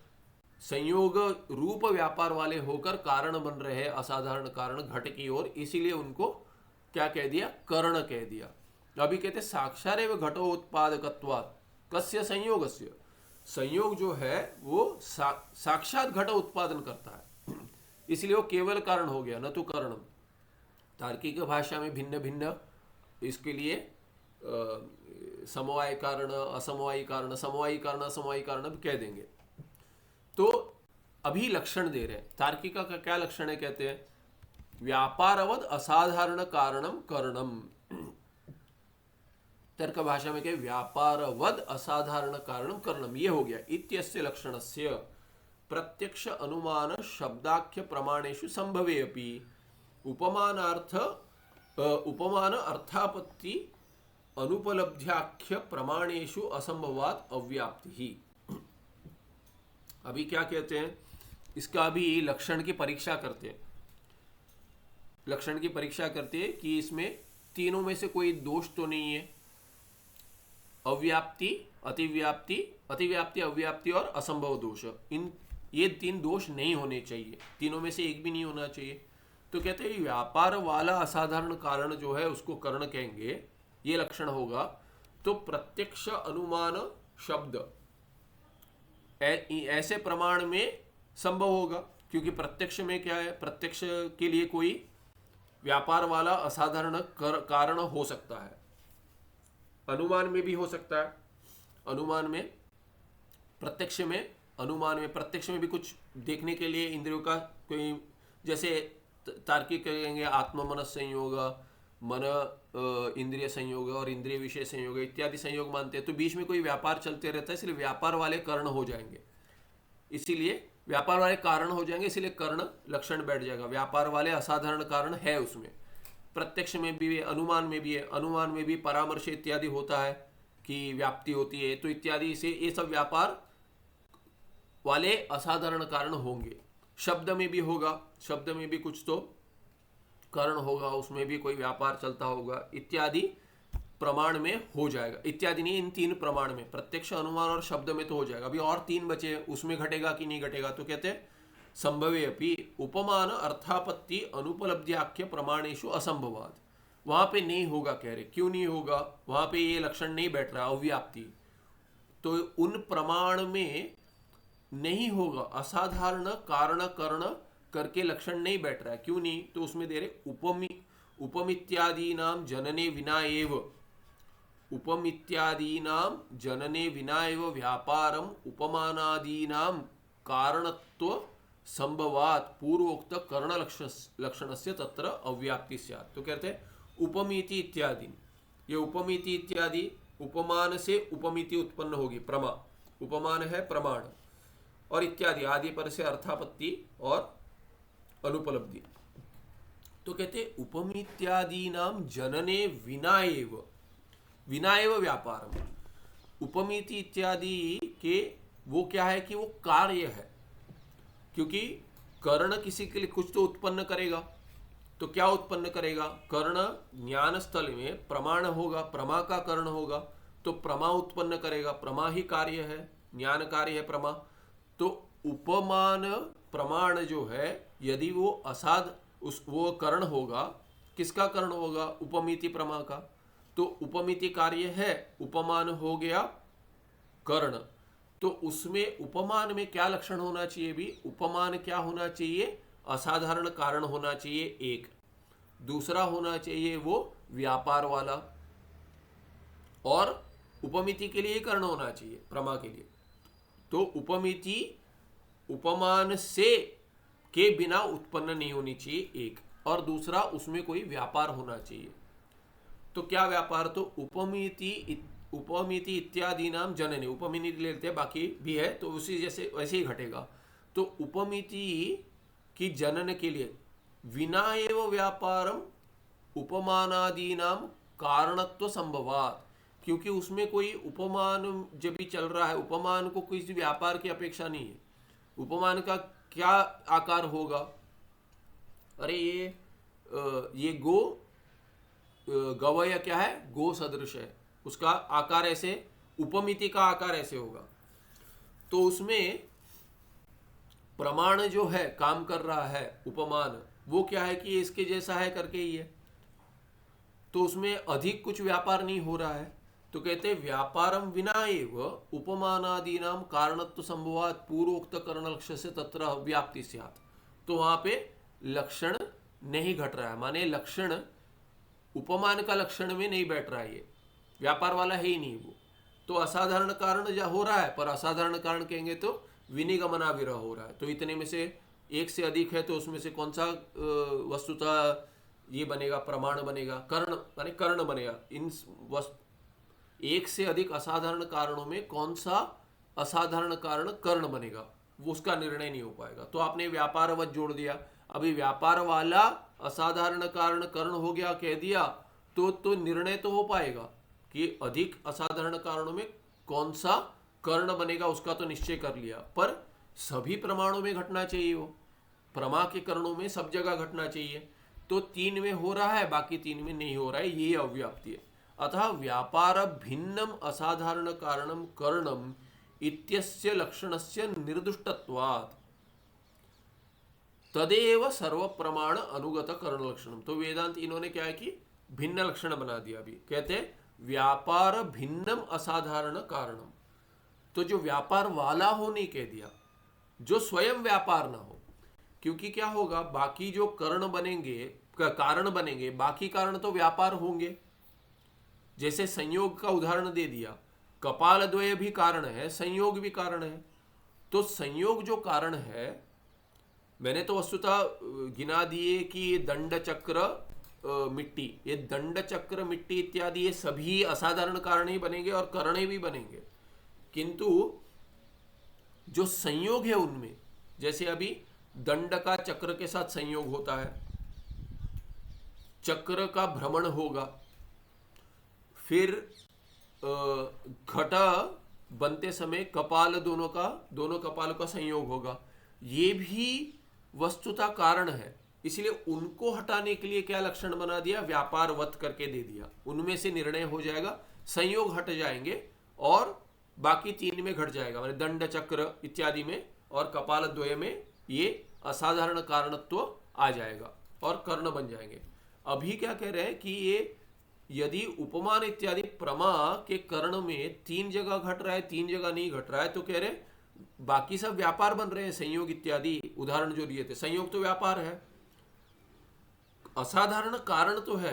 संयोग रूप व्यापार वाले होकर कारण बन रहे हैं, असाधारण कारण घट की ओर, इसीलिए उनको क्या कह दिया, कर्ण कह दिया। अभी कहते साक्षारेव घटो उत्पादकत्वात् कस्य संयोगस्य, संयोग जो है वो साक्षात घट उत्पादन करता है, इसलिए वो केवल कारण हो गया, न तो कारणम। तार्किक भाषा में भिन्न भिन्न इसके लिए समवाय कारण, असमवायी कारण, समवायी कारण, असमवायी कारण भी कह देंगे। तो अभी लक्षण दे रहे हैं, तार्किका का क्या लक्षण है, कहते हैं व्यापारवद असाधारण कारणम करणम, तर्क भाषा में कहे व्यापारवद असाधारण कारणम करणम, ये हो गया। इत्यस्य लक्षणस्य प्रत्यक्ष अनुमान शब्दाख्य प्रमाणेषु संभवे अपि उपमानार्थ उपमान अर्थापत्ति अनुपलब्ध्याख्य प्रमाणेषु असंभवात अव्याप्ति ही। अभी क्या कहते हैं, इसका भी लक्षण की परीक्षा करते हैं, लक्षण की परीक्षा करते हैं कि इसमें तीनों में से कोई दोष तो नहीं है, अव्याप्ति, अतिव्याप्ति, अतिव्याप्ति, अव्याप्ति और असंभव दोष, इन ये तीन दोष नहीं होने चाहिए, तीनों में से एक भी नहीं होना चाहिए। तो कहते हैं व्यापार वाला असाधारण कारण जो है उसको कर्ण कहेंगे, ये लक्षण होगा। तो प्रत्यक्ष अनुमान शब्द ऐसे प्रमाण में संभव होगा, क्योंकि प्रत्यक्ष में क्या है, प्रत्यक्ष के लिए कोई व्यापार वाला असाधारण कारण हो सकता है, अनुमान में भी हो सकता है, अनुमान में, प्रत्यक्ष में, अनुमान में, प्रत्यक्ष में भी कुछ देखने के लिए इंद्रियों का कोई, जैसे तार्किक कहेंगे आत्म मनस संयोग, मन इंद्रिय संयोग और इंद्रिय विषय संयोग इत्यादि संयोग मानते हैं, तो बीच में कोई व्यापार चलते रहता है, इसलिए व्यापार वाले कारण हो जाएंगे, इसीलिए व्यापार वाले कारण हो जाएंगे, इसलिए कर्ण लक्षण बैठ जाएगा, व्यापार वाले असाधारण कारण है उसमें। प्रत्यक्ष में भी है, अनुमान में भी है, अनुमान में भी परामर्श इत्यादि होता है कि व्याप्ति होती है, तो इत्यादि से ये सब व्यापार वाले असाधारण कारण होंगे। शब्द में भी होगा, शब्द में भी कुछ तो कारण होगा, उसमें भी कोई व्यापार चलता होगा, इत्यादि प्रमाण में हो जाएगा, इत्यादि नहीं, इन तीन प्रमाण में, प्रत्यक्ष, अनुमान और शब्द में तो हो जाएगा। अभी और तीन बचे, उसमें घटेगा कि नहीं घटेगा, तो कहते हैं संभवे अपि उपमान अर्थापत्ति अनुपलब्ध्याख्य प्रमाणेषु असंभवात्, वहां पे नहीं होगा, कह रहे क्यों नहीं होगा, वहां पे ये लक्षण नहीं बैठ रहा, अव्याप्ति, तो उन प्रमाण में नहीं होगा, असाधारण कारण कर्ण करके लक्षण नहीं बैठ रहा है, क्यों नहीं, तो उसमें दे रहे उपमित्यादीनाम जनने विना एव, उपमित्यादीनाम जनने विना एव व्यापारम उपमानादीनाम कारणत्व संभवात पूर्वोक्त कर्ण लक्षणस्य तत्र अव्याप्ति स्यात्। तो कहते हैं उपमिति इत्यादि, ये उपमिति इत्यादि उपमान से उपमिति उत्पन्न होगी, प्रमा, उपमान है प्रमाण, और इत्यादि आदि पर से अर्थापत्ति और अनुपलब्धि। तो कहते उपमित्यादि नाम जनने विना एव व्यापारम, उपमिति इत्यादि के वो क्या है कि वो कार्य है, क्योंकि कर्ण किसी के लिए कुछ तो उत्पन्न करेगा, तो क्या उत्पन्न करेगा, कर्ण ज्ञान स्थल में प्रमाण होगा, प्रमा का कर्ण होगा, तो प्रमा उत्पन्न करेगा, प्रमा ही कार्य है, ज्ञान कार्य है प्रमा। तो उपमान प्रमाण जो है, यदि वो वो कर्ण होगा, किसका कर्ण होगा, उपमिति प्रमा का, तो उपमिति कार्य है, उपमान हो गया कर्ण, तो उसमें उपमान में क्या लक्षण होना चाहिए भी? उपमान क्या होना चाहिए? असाधारण कारण होना चाहिए एक। दूसरा होना चाहिए वो व्यापार वाला, और उपमिति के लिए कर्ण होना चाहिए प्रमा के लिए। तो उपमिति उपमान से के बिना उत्पन्न नहीं होनी चाहिए एक, और दूसरा उसमें कोई व्यापार होना चाहिए। तो क्या व्यापार? तो उपमिति इत्यादि नाम जनने, उपमिति लेते हैं, बाकी भी है तो उसी जैसे वैसे ही घटेगा। तो उपमिति की जनन के लिए विना एव व्यापारम उपमानादि नाम कारणत्व संभवात, क्योंकि उसमें कोई उपमान जब भी चल रहा है, उपमान को किसी व्यापार की अपेक्षा नहीं है। उपमान का क्या आकार होगा? अरे ये गो, गवय क्या है? गो सदृश है, उसका आकार ऐसे, उपमिति का आकार ऐसे होगा। तो उसमें प्रमाण जो है काम कर रहा है, उपमान वो क्या है कि इसके जैसा है करके ही है, तो उसमें अधिक कुछ व्यापार नहीं हो रहा है। तो कहते हैं व्यापारम विना एव उपमानादीनाम कारणत्व संभवात पूर्वोक्त कर्ण लक्ष्य से तत्र व्याप्ति स्यात्। तो वहां पे लक्षण नहीं घट रहा है, माने लक्षण उपमान का लक्षण में नहीं बैठ रहा है, ये व्यापार वाला है ही नहीं वो। तो असाधारण कारण जो हो रहा है, पर असाधारण कारण कहेंगे तो विनिगमना विरह हो रहा है। तो इतने में से एक से अधिक है, तो उसमें से कौन सा वस्तुतः ये बनेगा? प्रमाण बनेगा, कर्ण माने कर्ण बनेगा। इन एक से अधिक असाधारण कारणों में कौन सा असाधारण कारण कर्ण बनेगा, वो उसका निर्णय नहीं हो पाएगा। तो आपने व्यापारवत जोड़ दिया, अभी व्यापार वाला असाधारण कारण कर्ण हो गया कह दिया, तो निर्णय तो हो पाएगा कि अधिक असाधारण कारणों में कौन सा कर्ण बनेगा, उसका तो निश्चय कर लिया। पर सभी प्रमाणों में घटना चाहिए, वो प्रमा के कर्णों में सब जगह घटना चाहिए। तो 3 में हो रहा है, बाकी 3 में नहीं हो रहा है, ये अव्याप्ति है। अतः व्यापार भिन्नम असाधारण कारणम कर्णम इत्यस्य लक्षणस्य निर्दुष्टत्वात् तदेव सर्व प्रमाण अनुगत कर्ण लक्षणम। तो वेदांत इन्होंने क्या है कि भिन्न लक्षण बना दिया। अभी कहते हैं व्यापार भिन्नम असाधारण कारणम, तो जो व्यापार वाला हो नहीं कह दिया, जो स्वयं व्यापार ना हो। क्योंकि क्या होगा, बाकी जो कर्ण बनेंगे, कारण बनेंगे, बाकी कारण तो व्यापार होंगे। जैसे संयोग का उदाहरण दे दिया, कपाल द्वय भी कारण है, संयोग भी कारण है। तो संयोग जो कारण है, मैंने तो वस्तुतः गिना दिए कि ये दंड चक्र मिट्टी, ये दंड चक्र मिट्टी इत्यादि ये सभी असाधारण कारण ही बनेंगे और कर्ण भी बनेंगे। किंतु जो संयोग है उनमें, जैसे अभी दंड का चक्र के साथ संयोग होता है, चक्र का भ्रमण होगा, फिर घटा बनते समय कपाल दोनों कपाल का संयोग होगा, ये भी वस्तुतः कारण है। इसलिए उनको हटाने के लिए क्या लक्षण बना दिया? व्यापारवत करके दे दिया। उनमें से निर्णय हो जाएगा, संयोग हट जाएंगे और बाकी 3 में घट जाएगा, माने दंड चक्र इत्यादि में और कपाल द्वय में ये असाधारण कारणत्व आ जाएगा और कर्ण बन जाएंगे। अभी क्या कह रहे हैं कि ये यदि उपमान इत्यादि प्रमा के कर्ण में 3 जगह घट रहा है, 3 जगह नहीं घट रहा है, तो कह रहे बाकी सब व्यापार बन रहे हैं, संयोग इत्यादि उदाहरण जो दिए थे, संयोग तो व्यापार है, असाधारण कारण तो है,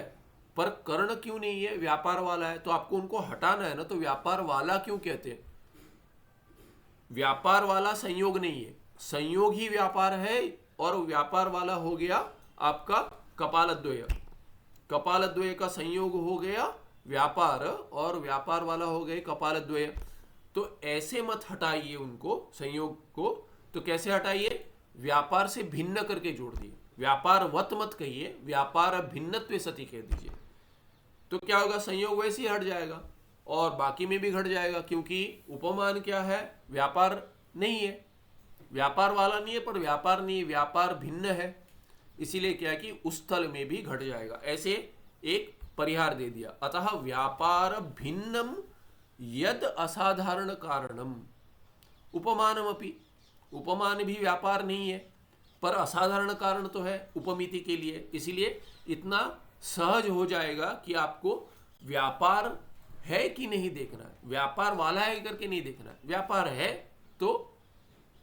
पर कर्ण क्यों नहीं है? व्यापार वाला है। तो आपको उनको हटाना है ना, तो व्यापार वाला क्यों कहते हैं? व्यापार वाला संयोग नहीं है, संयोग ही व्यापार है, और व्यापार वाला हो गया आपका कपालद्वय। कपालद्वय का संयोग हो गया व्यापार, और व्यापार वाला हो गए कपालद्वय। तो ऐसे मत हटाइए उनको, संयोग को। तो कैसे हटाइए? व्यापार से भिन्न करके जोड़ दिए। व्यापार वत मत कहिए, व्यापार भिन्नत्व सति कह दीजिए। तो क्या होगा? संयोग वैसे ही हट जाएगा और बाकी में भी घट जाएगा, क्योंकि उपमान क्या है? व्यापार नहीं है, व्यापार वाला नहीं है, पर व्यापार नहीं है, व्यापार भिन्न है, इसीलिए क्या है कि उस स्थल में भी घट जाएगा। ऐसे एक परिहार दे दिया। अतः व्यापार भिन्नम यद असाधारण कारणम उपमानमपि, उपमान भी व्यापार नहीं है पर असाधारण कारण तो है उपमिति के लिए, इसीलिए इतना सहज हो जाएगा कि आपको व्यापार है कि नहीं देखना है, व्यापार वाला है करके नहीं देखना है। व्यापार है तो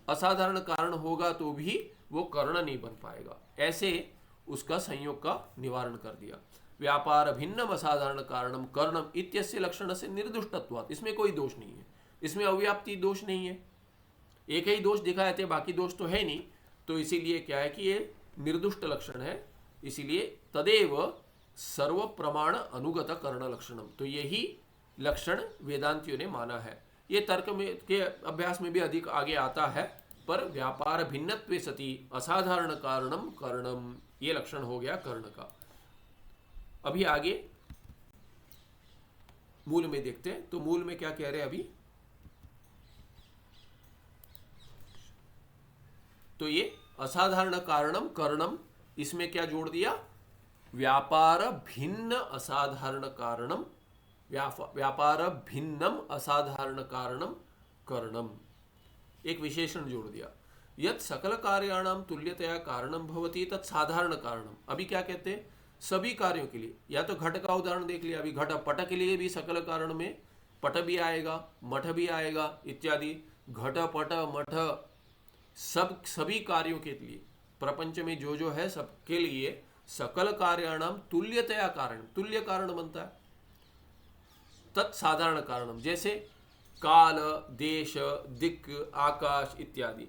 असाधारण कारण होगा तो भी वो कर्ण नहीं बन पाएगा, ऐसे उसका संयोग का निवारण कर दिया। व्यापार भिन्नम असाधारण कारणम कर्णम इत्यस्य लक्षण से निर्दुष्टत्वात्, इसमें कोई दोष नहीं है, इसमें अव्याप्ति दोष नहीं है, एक ही दोष दिखाए थे, बाकी दोष तो है नहीं। तो इसीलिए क्या है कि ये निर्दुष्ट लक्षण है, इसीलिए तदेव सर्व प्रमाण अनुगत कर्ण लक्षणम, तो यही लक्षण वेदांतियों ने माना है। ये तर्क में के अभ्यास में भी अधिक आगे आता है, पर व्यापार भिन्नत्वे सति असाधारण कारणम कर्णम, ये लक्षण हो गया कर्ण का। अभी आगे मूल में देखते हैं, तो मूल में क्या कह रहे हैं अभी, तो ये असाधारण कारणम कर्णम, इसमें क्या जोड़ दिया, व्यापार भिन्न असाधारण कारणम, व्यापार भिन्नम असाधारण कारणम कर्णम, एक विशेषण जोड़ दिया। यत् सकल कार्याणाम तुल्यतया कारणम भवति तत् साधारण कारणम। अभी क्या कहते हैं, सभी कार्यों के लिए, या तो घट का उदाहरण देख लिया, अभी घट पट के लिए भी सकल कारण में पट भी आएगा, मठ भी आएगा इत्यादि, घट पट मठ सभी कार्यों के लिए प्रपंच में जो जो है सबके लिए सकल कार्याणाम तुल्यतया कारण, तुल्य कारण बनता है, तत्साधारण कारणम, जैसे काल देश दिक् आकाश इत्यादि,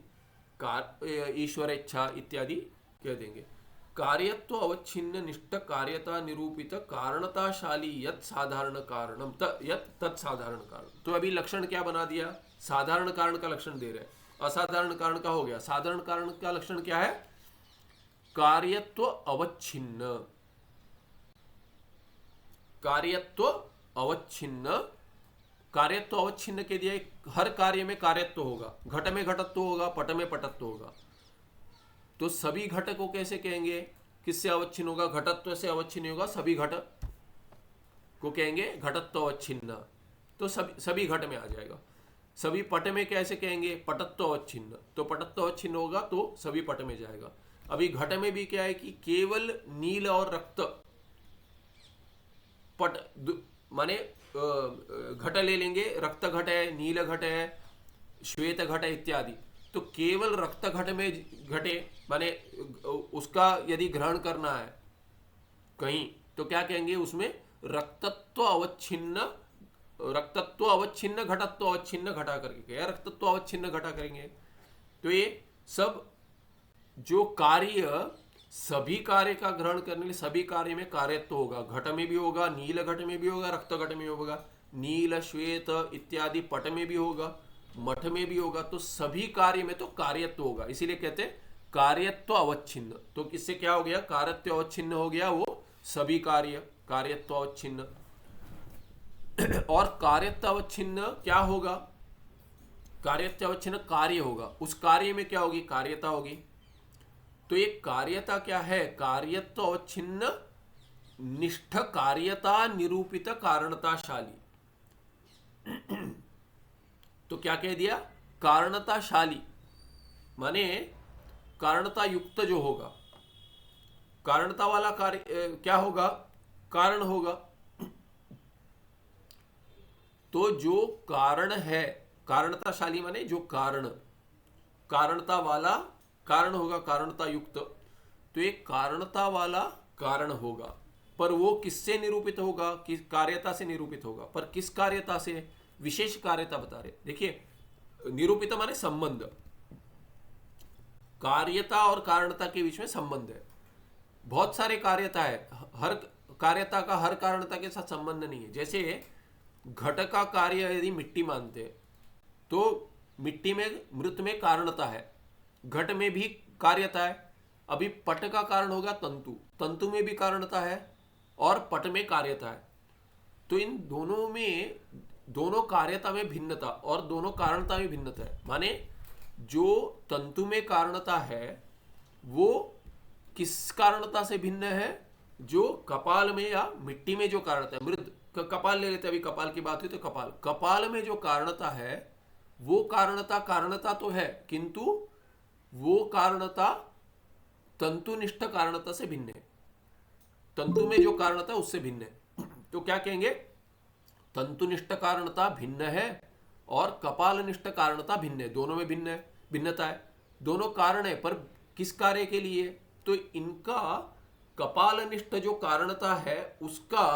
ईश्वर इच्छा इत्यादि कह देंगे। कार्यत्व अवच्छिन्न निष्ठ कार्यता निरूपित कारणताशाली यत् साधारण कारणम यत् तत्साधारण कारण। तो अभी लक्षण क्या बना दिया, साधारण कारण का लक्षण दे रहे हैं, असाधारण कारण का हो गया। साधारण कारण का लक्षण क्या है, कार्यत्व अवच्छिन्न, कार्यत्व अवच्छिन्न, कार्यत्व अवच्छिन्न के लिए हर कार्य में कार्यत्व होगा, घट में घटत्व होगा, पट में पटत्व होगा। तो सभी घट को कैसे कहेंगे, किससे अवच्छिन्न होगा, घटत्व से अवच्छिन्न होगा, सभी घट को कहेंगे घटत्व अवच्छिन्न, तो सभी घट में आ जाएगा। सभी पट में कैसे कहेंगे, पटत्व अवच्छिन्न, तो पटत्व अवच्छिन्न होगा तो सभी पट में जाएगा। अभी घट में भी क्या है कि केवल नील और रक्त पट माने घट ले लेंगे, रक्त घट है, नील घट है, श्वेत घट है इत्यादि, तो केवल रक्त घट में घटे माने उसका यदि ग्रहण करना है कहीं, तो क्या कहेंगे, उसमें रक्तत्व अवच्छिन्न, रक्तत्व अवच्छिन्न घटत्व अवच्छिन्न घटा करके क्या, रक्तत्व अवच्छिन्न घटा करेंगे। तो ये सब जो कार्य सभी कार्य का ग्रहण करने के लिए सभी कार्य में कार्यत्व होगा, घट में भी होगा, नील घट में भी होगा, रक्त घट में होगा, नील श्वेत इत्यादि पट में भी होगा, मठ में भी होगा, तो सभी कार्य में तो कार्यत्व होगा, इसीलिए कहते हैं कार्यत्व अवच्छिन्न। तो किससे क्या हो गया, कार्यत्व अवच्छिन्न हो गया वो सभी कार्य, कार्यत्व अवच्छिन्न। और कार्यत्व अवच्छिन्न क्या होगा, कार्यत्व अवच्छिन्न कार्य होगा, उस कार्य में क्या होगी, कार्यता होगी। तो ये कार्यता क्या है, कार्यत्व अवच्छिन्न निष्ठ कार्यता निरूपित कारणताशाली। तो क्या कह दिया, कारणताशाली माने कारणता युक्त जो होगा, कारणता वाला कार्य क्या होगा, कारण होगा। तो जो कारण है, कारणताशाली माने जो कारण, कारणता वाला कारण होगा, कारणता युक्त, तो एक कारणता वाला कारण होगा, पर वो किससे निरूपित होगा, किस कार्यता से निरूपित होगा, पर किस कार्यता से, विशेष कार्यता बता रहे। देखिए निरूपित माने संबंध, कार्यता और कारणता के बीच में संबंध है। बहुत सारे कार्यता है, हर कार्यता का हर कारणता के साथ संबंध नहीं है। जैसे घट का कार्य यदि मिट्टी मानते हैं तो मिट्टी में मृत में कारणता है, घट में भी कार्यता है। अभी पट का कारण होगा तंतु, तंतु में भी कारणता है और पट में कार्यता है। तो इन दोनों में, दोनों कार्यता में भिन्नता और दोनों कारणता में भिन्नता है। माने जो तंतु में कारणता है वो किस कारणता से भिन्न है, जो कपाल में या मिट्टी में जो कारणता है, मृद कपाल ले लेते, अभी कपाल की बात हुई तो कपाल, कपाल में जो कारणता है वो कारणता तो है, किंतु वो कारणता तंतुनिष्ठ कारणता से भिन्न है, तंतु में जो कारणता है उससे भिन्न है। तो क्या कहेंगे, तंतुनिष्ठ कारणता भिन्न है और कपालनिष्ठ कारणता भिन्न है, दोनों में भिन्नता है। दोनों कारण है पर किस कार्य के लिए? तो इनका कपालनिष्ठ जो कारणता है उसका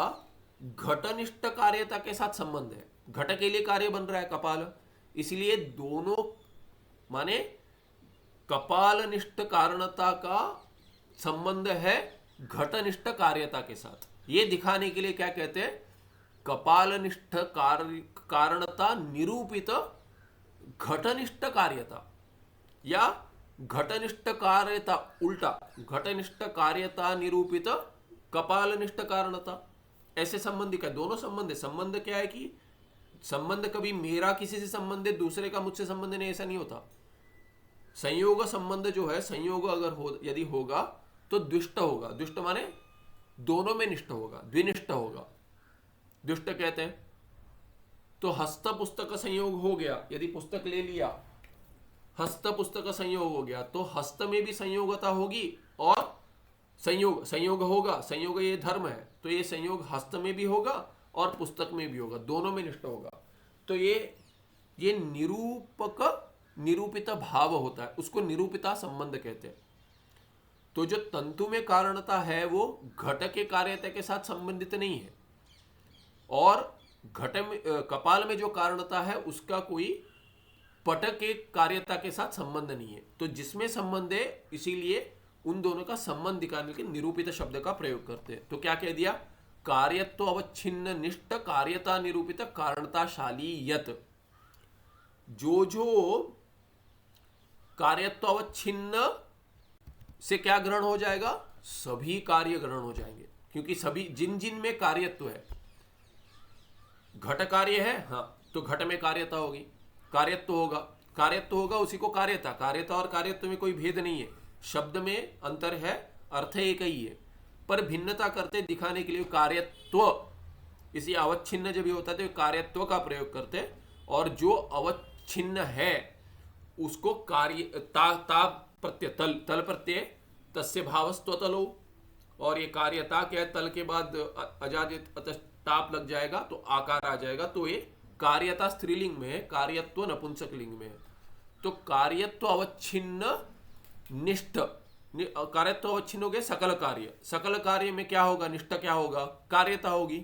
घटनिष्ठ कार्यता के साथ संबंध है। घट के लिए कार्य बन रहा है कपाल, इसलिए दोनों माने कपालनिष्ठ कारणता का संबंध है घटनिष्ठ कार्यता के साथ। ये दिखाने के लिए क्या कहते हैं? कपालनिष्ठ कारणता निरूपित घटनिष्ठ कार्यता, या घटनिष्ठ कार्यता उल्टा, घटनिष्ठ कार्यता निरूपित कपालनिष्ठ कारणता, ऐसे संबंध का दोनों संबंध है। संबंध क्या है कि संबंध कभी मेरा किसी से संबंध है, दूसरे का मुझसे संबंध नहीं, ऐसा नहीं होता। संयोग संबंध जो है, संयोग अगर यदि होगा तो द्विष्ट होगा। द्विष्ट माने दोनों में निष्ठ होगा, द्विनिष्ठ होगा, द्विष्ट कहते हैं। तो हस्त पुस्तक का संयोग हो गया, यदि पुस्तक ले लिया, हस्त पुस्तक का संयोग हो गया, तो हस्त में भी संयोगता होगी और संयोग होगा। संयोग ये धर्म है, तो ये संयोग हस्त में भी होगा और पुस्तक में भी होगा, दोनों में निष्ठ होगा। तो ये निरूपित भाव होता है, उसको निरूपिता संबंध कहते हैं। तो जो तंतु में कारणता है वो घट के कार्यता के साथ संबंधित नहीं है, और घट में कपाल में जो कारणता है उसका कोई पट के कार्यता के साथ संबंध नहीं है। तो जिसमें संबंध है इसीलिए उन दोनों का संबंध दिखाने के निरूपित शब्द का प्रयोग करते हैं। तो क्या कह दिया? कार्यत्व अवच्छिन्न निष्ठ कार्यता निरूपित कारणताशाली यत। जो कार्यत्व अवच्छिन्न से क्या ग्रहण हो जाएगा? सभी कार्य ग्रहण हो जाएंगे, क्योंकि सभी जिन में कार्यत्व है, घट कार्य है, हाँ, तो घट में कार्यता होगी, कार्यत्व होगा उसी को कार्यता और कार्यत्व में कोई भेद नहीं है, शब्द में अंतर है, अर्थ एक ही है, पर भिन्नता करते दिखाने के लिए कार्यत्व, इसी अवच्छिन्न जब भी होता है तो कार्यत्व का प्रयोग करते हैं। और जो अवच्छिन्न है उसको कार्य ता प्रत्यय तल प्रत्यय तस्य भावस्त्वतलो, और ये कार्यता क्या है? तल के बाद अजादित टाप लग जाएगा तो आकार आ जाएगा, तो ये कार्यता स्त्रीलिंग में है, कार्यत्व नपुंसक लिंग में है। तो कार्यत्व अवच्छिन्न निष्ठ, कार्यत्व अवच्छिन्न हो गए सकल कार्य में क्या होगा? निष्ठ क्या होगा? कार्यता होगी,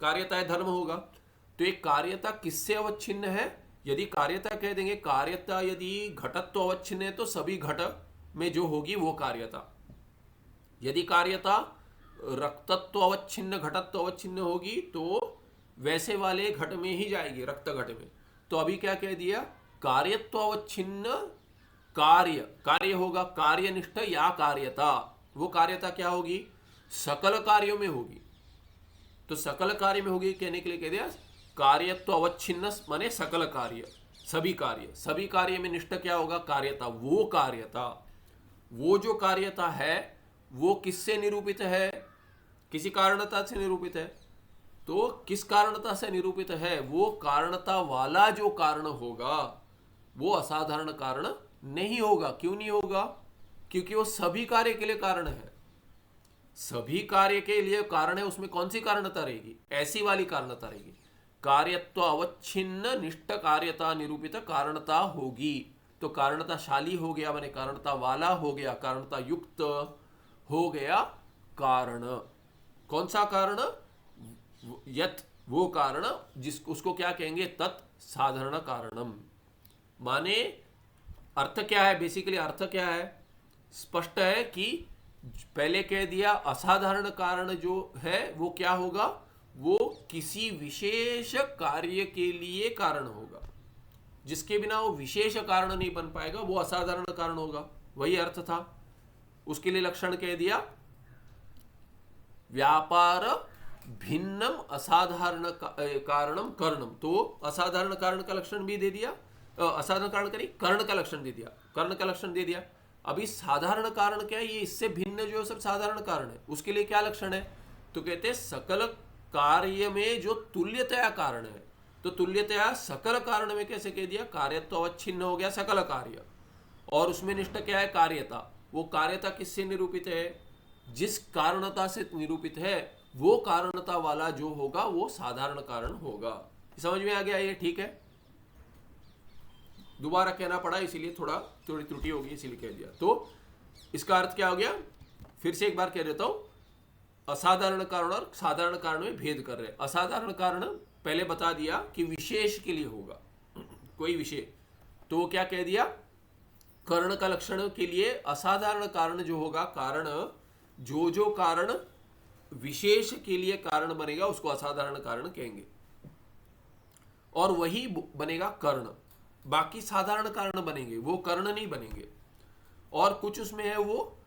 कार्यता है धर्म होगा। तो एक कार्यता किससे अवच्छिन्न है? यदि कार्यता कह देंगे, कार्यता यदि घटत्व अवच्छिन्न है तो सभी घट में जो होगी वो कार्यता। यदि कार्यता रक्तत्व अवच्छिन्न घटत्व अवच्छिन्न होगी तो वैसे वाले घट में ही जाएगी, रक्त घट में। तो अभी क्या कह दिया? कार्यत्व अवच्छिन्न कार्य होगा, कार्यनिष्ठ या कार्यता। वो कार्यता क्या होगी? सकल कार्यों में होगी। तो सकल कार्य में होगी कहने के लिए कह दिया कार्यत्व अवच्छिन्न माने सकल कार्य, सभी कार्य में निष्ठ क्या होगा? कार्यता। वो जो कार्यता है वो किससे निरूपित है? किसी कारणता से निरूपित है। तो किस कारणता से निरूपित है? वो कारणता वाला जो कारण होगा वो असाधारण कारण नहीं होगा। क्यों नहीं होगा? क्योंकि वो सभी कार्य के लिए कारण है, सभी कार्य के लिए कारण है। उसमें कौन सी कारणता रहेगी? ऐसी वाली कारणता रहेगी, कार्यत्व अवच्छिन्न निष्ठ कार्यता निरूपित कारणता होगी। तो कारणताशाली हो गया माने कारणता वाला हो गया, कारणता युक्त हो गया कारण। कौन सा कारण? यत, वो कारण उसको क्या कहेंगे? तत् साधारण कारणम। माने अर्थ क्या है? बेसिकली अर्थ क्या है? स्पष्ट है कि पहले कह दिया असाधारण कारण जो है वो क्या होगा? वो किसी विशेष कार्य के लिए कारण होगा, जिसके बिना वो विशेष कारण नहीं बन पाएगा, वो असाधारण कारण होगा। वही अर्थ था। उसके लिए लक्षण कह दिया व्यापार भिन्नम असाधारण कारणम कर्णम। तो असाधारण कारण का लक्षण भी दे दिया, असाधारण कारण करी कर्ण का लक्षण दे दिया, कर्ण का लक्षण दे दिया। अभी साधारण कारण क्या है? ये इससे भिन्न जो सब साधारण कारण है उसके लिए क्या लक्षण है? तो कहते हैं सकल कार्य में जो तुल्यतया कारण है। तो तुल्यतया सकल कारण में कैसे कह दिया? कार्यत्व अवच्छिन्न हो गया सकल कार्य, और उसमें निष्ठ क्या है? कार्यता। वो कार्यता किससे निरूपित है? जिस कारणता से निरूपित है वो कारणता वाला जो होगा वो साधारण कारण होगा। समझ में आ गया ये? ठीक है, दोबारा कहना पड़ा इसीलिए थोड़ी त्रुटि होगी इसीलिए कह दिया। तो इसका अर्थ क्या हो गया, फिर से एक बार कह देता हूं, असाधारण कारण और साधारण कारण में भेद कर रहे हैं। असाधारण कारण पहले बता दिया कि विशेष के लिए होगा, कोई विशेष, तो वो क्या कह दिया, कर्ण का लक्षण के लिए असाधारण कारण जो होगा, कारण जो कारण विशेष के लिए कारण बनेगा उसको असाधारण कारण कहेंगे, और वही बनेगा कर्ण। बाकी साधारण कारण बनेंगे, वो कर्ण नहीं बनेंगे। और कुछ उसमें है वो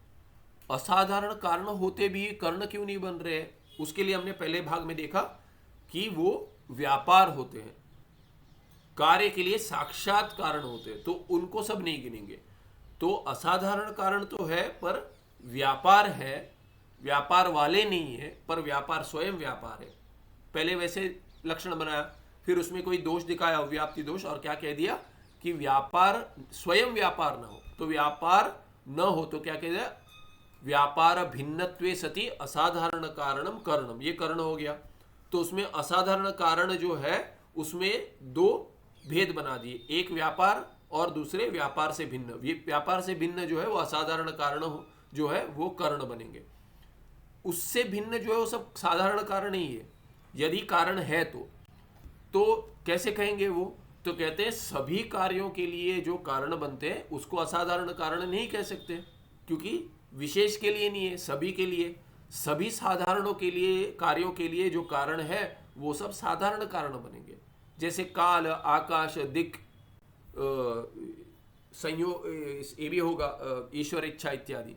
असाधारण कारण होते भी कर्ण क्यों नहीं बन रहे हैं, उसके लिए हमने पहले भाग में देखा कि वो व्यापार होते हैं, कार्य के लिए साक्षात कारण होते हैं, तो उनको सब नहीं गिनेंगे। तो असाधारण कारण तो है पर व्यापार है, व्यापार वाले नहीं है, पर व्यापार स्वयं व्यापार है। पहले वैसे लक्षण बनाया, फिर उसमें कोई दोष दिखाया, अव्याप्ति दोष, और क्या कह दिया कि व्यापार स्वयं व्यापार न हो। तो व्यापार न हो तो क्या कह दिया, व्यापार भिन्नत्वे सति असाधारण कारणम कर्णम, ये कर्ण हो गया। तो उसमें असाधारण कारण जो है उसमें दो भेद बना दिए, एक व्यापार और दूसरे व्यापार से भिन्न। ये व्यापार से भिन्न जो है वो असाधारण कारण जो है वो कर्ण बनेंगे, उससे भिन्न जो है वो सब साधारण कारण ही है। यदि कारण है तो कैसे कहेंगे वो, तो कहते हैं सभी कार्यों के लिए जो कारण बनते हैं उसको असाधारण कारण नहीं कह सकते, क्योंकि विशेष के लिए नहीं है, सभी के लिए, सभी साधारणों के लिए, कार्यों के लिए जो कारण है वो सब साधारण कारण बनेंगे। जैसे काल, आकाश, दिक्, संयोग, ये भी होगा, ईश्वर इच्छा इत्यादि,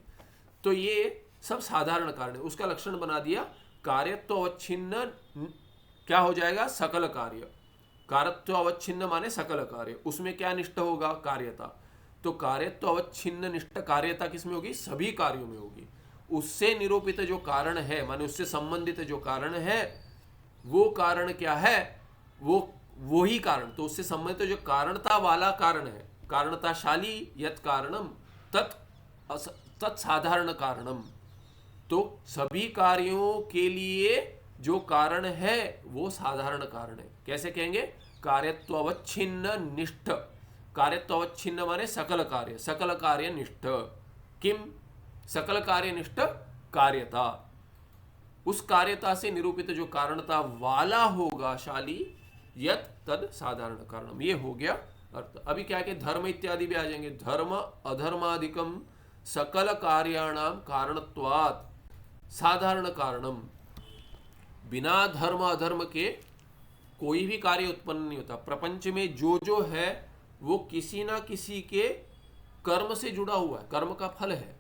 तो ये सब साधारण कारण है। उसका लक्षण बना दिया कार्यत्व अवच्छिन्न, क्या हो जाएगा, सकल कार्य। कार्यत्व अवच्छिन्न माने सकल कार्य, उसमें क्या निष्ठ होगा, कार्यता। तो कार्यत्व अवच्छिन्न निष्ठ कार्यता किसमें होगी, सभी कार्यों में होगी। उससे निरूपित जो कारण है, माने उससे संबंधित जो कारण है, वो कारण क्या है, वो ही कारण। तो उससे संबंधित जो कारणता वाला कारण है, कारणताशाली यत् कारणम तत्साधारण कारणम। तो सभी कार्यों के लिए जो कारण है वो साधारण कारण है। कैसे कहेंगे, कार्यत्व अवच्छिन्न निष्ठ, कार्यत्व अवच्छिन्न माने सकल कार्य, सकल कार्य निष्ठ, किम, सकल कार्य निष्ठ कार्यता, उस कार्यता से निरूपित जो कारणता वाला होगा शाली, यत तद साधारण कारणम, ये हो गया अर्थ। अभी क्या है, धर्म इत्यादि भी आ जाएंगे। धर्म अधर्मादिकम सकल कार्याणाम कारणत्वात् साधारण कारणम, बिना धर्म अधर्म के कोई भी कार्य उत्पन्न नहीं होता। प्रपंच में जो है वो किसी ना किसी के कर्म से जुड़ा हुआ है, कर्म का फल है।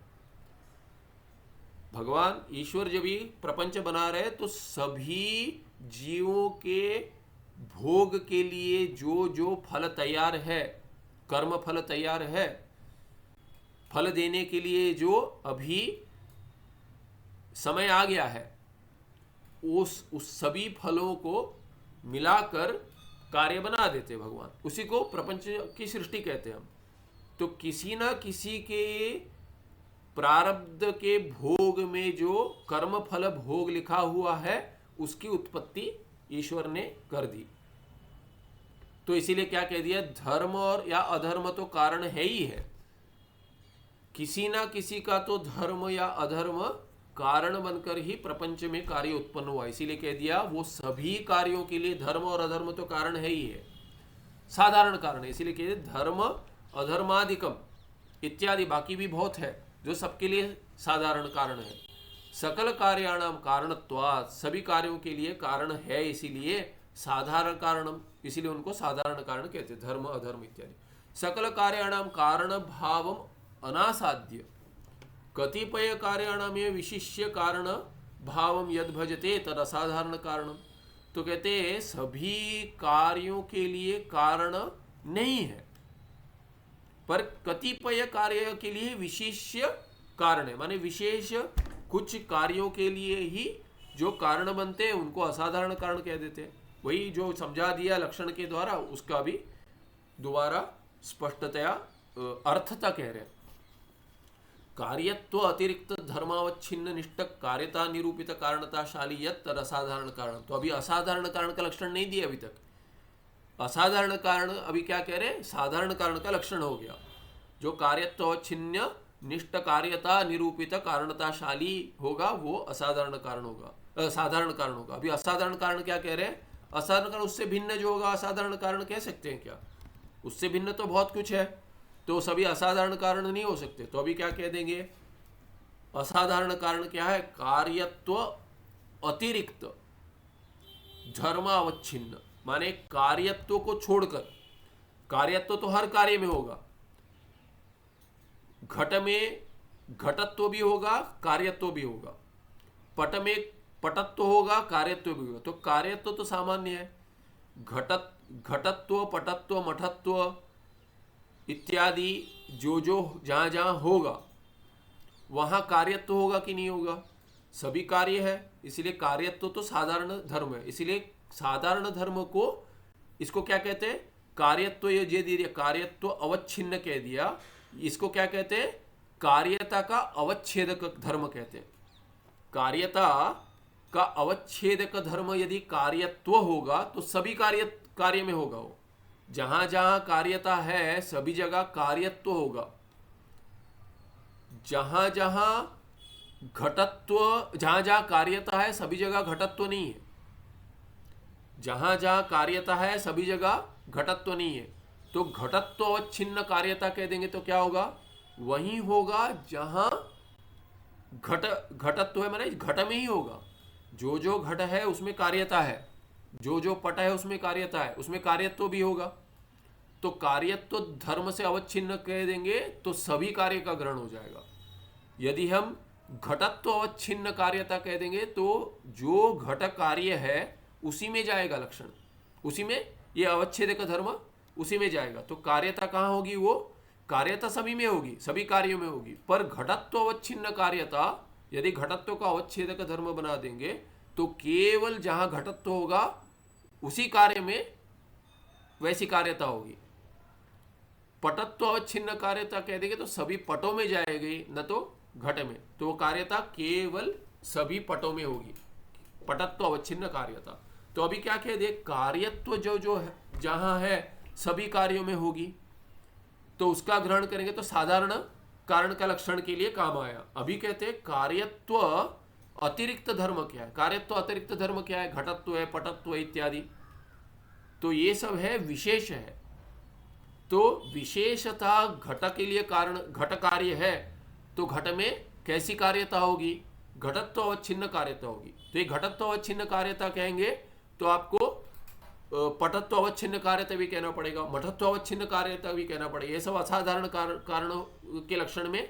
भगवान ईश्वर जब भी प्रपंच बना रहे तो सभी जीवों के भोग के लिए जो फल तैयार है, कर्म फल तैयार है, फल देने के लिए जो अभी समय आ गया है, उस सभी फलों को मिलाकर कार्य बना देते भगवान। उसी को प्रपंच की सृष्टि कहते हैं हम। तो किसी ना किसी के प्रारब्ध के भोग में जो कर्म फल भोग लिखा हुआ है उसकी उत्पत्ति ईश्वर ने कर दी। तो इसीलिए क्या कह दिया, धर्म और या अधर्म तो कारण है ही है, किसी ना किसी का तो धर्म या अधर्म कारण बनकर ही प्रपंच में कार्य उत्पन्न हुआ। इसीलिए कह दिया वो सभी कार्यों के लिए धर्म और अधर्म तो कारण है ही है, साधारण कारण है। इसीलिए कह दिया धर्म अधर्मादिकम इत्यादि बाकी भी बहुत है जो सबके लिए साधारण कारण है। सकल कार्याणाम कारणत्वात्, सभी कार्यों के लिए कारण है, इसीलिए साधारण कारणम, इसीलिए उनको साधारण कारण कहते हैं, धर्म अधर्म इत्यादि। सकल कार्याणाम कारण भावम अनासाध्य, कतिपय कार्याणाम में विशिष्य कारण भावम यद भजते तद असाधारण कारणम। तो कहते हैं सभी कार्यों के लिए कारण नहीं है, पर कतिपय कार्य के लिए विशिष्य कारण है, माने विशेष कुछ कार्यों के लिए ही जो कारण बनते हैं उनको असाधारण कारण कह देते हैं। वही जो समझा दिया लक्षण के द्वारा, उसका भी दोबारा स्पष्टतया अर्थता कह रहे हैं। कार्यत्व अतिरिक्त धर्मावच्छिन्न निष्ठ कार्यता निरूपित कारणताशाली यत् तद असाधारण कारण। तो अभी असाधारण कारण का लक्षण नहीं दिया अभी तक। असाधारण कारण अभी क्या कह रहे हैं, साधारण कारण का लक्षण हो गया। जो कार्यत्व अवच्छिन्न निष्ठ कार्यता निरूपित कारणताशाली होगा वो असाधारण कारण होगा, साधारण कारण होगा। अभी असाधारण कारण क्या कह रहे हैं, असाधारण कारण उससे भिन्न जो होगा असाधारण कारण कह सकते हैं क्या? उससे भिन्न तो बहुत कुछ है, तो सभी असाधारण कारण नहीं हो सकते। तो अभी क्या कह देंगे, असाधारण कारण क्या है, कार्यत्व अतिरिक्त धर्मावच्छिन्न, माने कार्यत्व को छोड़कर। कार्यत्व तो हर कार्य में होगा, घट में घटत्व भी होगा कार्यत्व भी होगा, पट में पटत्व होगा कार्यत्व भी होगा। तो कार्यत्व तो सामान्य है, घटत्व पटत्व मठत्व इत्यादि जो जहाँ जहाँ होगा वहाँ कार्यत्व होगा कि नहीं होगा? सभी कार्य है, इसलिए कार्यत्व तो साधारण धर्म है। इसलिए साधारण धर्म को इसको क्या कहते हैं, कार्यत्व ये दे दिया, कार्यत्व अवच्छिन्न कह दिया, इसको क्या कहते हैं, कार्यता का अवच्छेदक धर्म कहते हैं। कार्यता का अवच्छेदक धर्म यदि कार्यत्व होगा तो सभी कार्य में होगा। वो जहां जहां कार्यता है सभी जगह कार्यत्व होगा। जहां जहां घटत्व, जहां जहां कार्यता है सभी जगह घटत्व नहीं है। जहां जहां कार्यता है सभी जगह घटत्व नहीं है। तो घटत्व अवच्छिन्न कार्यता कह देंगे तो क्या होगा, वही होगा जहां घटत्व है, माने घट में ही होगा। जो घट है उसमें कार्यता है, जो पट है उसमें कार्यता है, उसमें कार्यत्व भी होगा। तो कार्यत्व धर्म से अवच्छिन्न कह देंगे तो सभी कार्य का ग्रहण हो जाएगा। यदि हम घटत्व अवच्छिन्न कार्यता कह देंगे तो जो घट कार्य है उसी में जाएगा लक्षण, उसी में ये अवच्छेदक धर्म उसी में जाएगा। तो कार्यता कहाँ होगी, वो कार्यता सभी में होगी, सभी कार्यों में होगी। पर घटत्व अवच्छिन्न कार्यता यदि घटत्व का अवच्छेदक धर्म बना देंगे तो केवल जहां घटत्व होगा उसी कार्य में वैसी कार्यता होगी। पटत्व अवच्छिन्न कार्यता कह देंगे तो सभी पटों में जाएगी, न तो घट में। तो वो कार्यता केवल सभी पटों में होगी, पटत्व अवच्छिन्न कार्यता। तो अभी क्या कह दे, कार्यत्व जो है जहां है सभी कार्यों में होगी, तो उसका ग्रहण करेंगे तो साधारण कारण का लक्षण के लिए काम आया। अभी कहते हैं कार्यत्व अतिरिक्त धर्म क्या है, कार्यत्व अतिरिक्त धर्म क्या है, घटत्व है, पटत्व इत्यादि। तो ये सब है विशेष है। तो विशेषता घट के लिए कारण, घट कार्य है तो घट में कैसी कार्यता होगी, घटत्व अवच्छिन्न कार्यता होगी। तो ये घटत्व अवच्छिन्न कार्यता कहेंगे तो आपको पटत्व अवच्छिन्न कार्यता भी कहना पड़ेगा, मठत्व अवच्छिन्न कार्यता भी कहना पड़ेगा। ये सब असाधारण कारणों के लक्षण में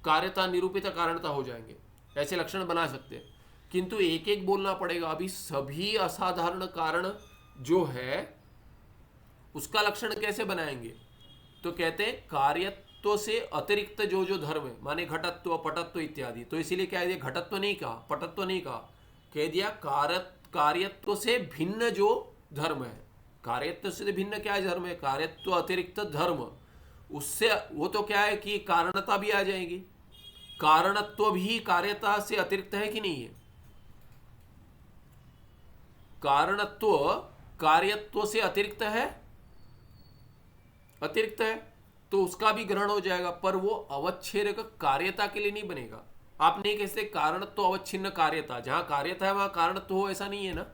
कार्यता निरूपित कारणता हो जाएंगे, ऐसे लक्षण बना सकते हैं। किंतु एक एक बोलना पड़ेगा। अभी सभी असाधारण कारण जो है उसका लक्षण कैसे बनाएंगे, तो कहते हैं कार्यत्व से अतिरिक्त जो धर्म है, माने घटत्व पटत्व इत्यादि। तो इसीलिए क्या है, घटत्व नहीं कहा, पटत्व नहीं कहा, कह दिया कार्यत्व से भिन्न जो धर्म है। कार्यत्व से भिन्न क्या धर्म है, कार्यत्व अतिरिक्त धर्म, उससे वो तो क्या है कि कारणता भी आ जाएगी। कारणत्व भी कार्यता से अतिरिक्त है कि नहीं है, कारणत्व कार्यत्व से अतिरिक्त है, अतिरिक्त है, तो उसका भी ग्रहण हो जाएगा। पर वो अवच्छेदक कार्यता के लिए नहीं बनेगा। आप नहीं कहते कारणत्व अवच्छिन्न कार्यता, जहां कार्यता है वहां कारणत्व हो, ऐसा नहीं है ना।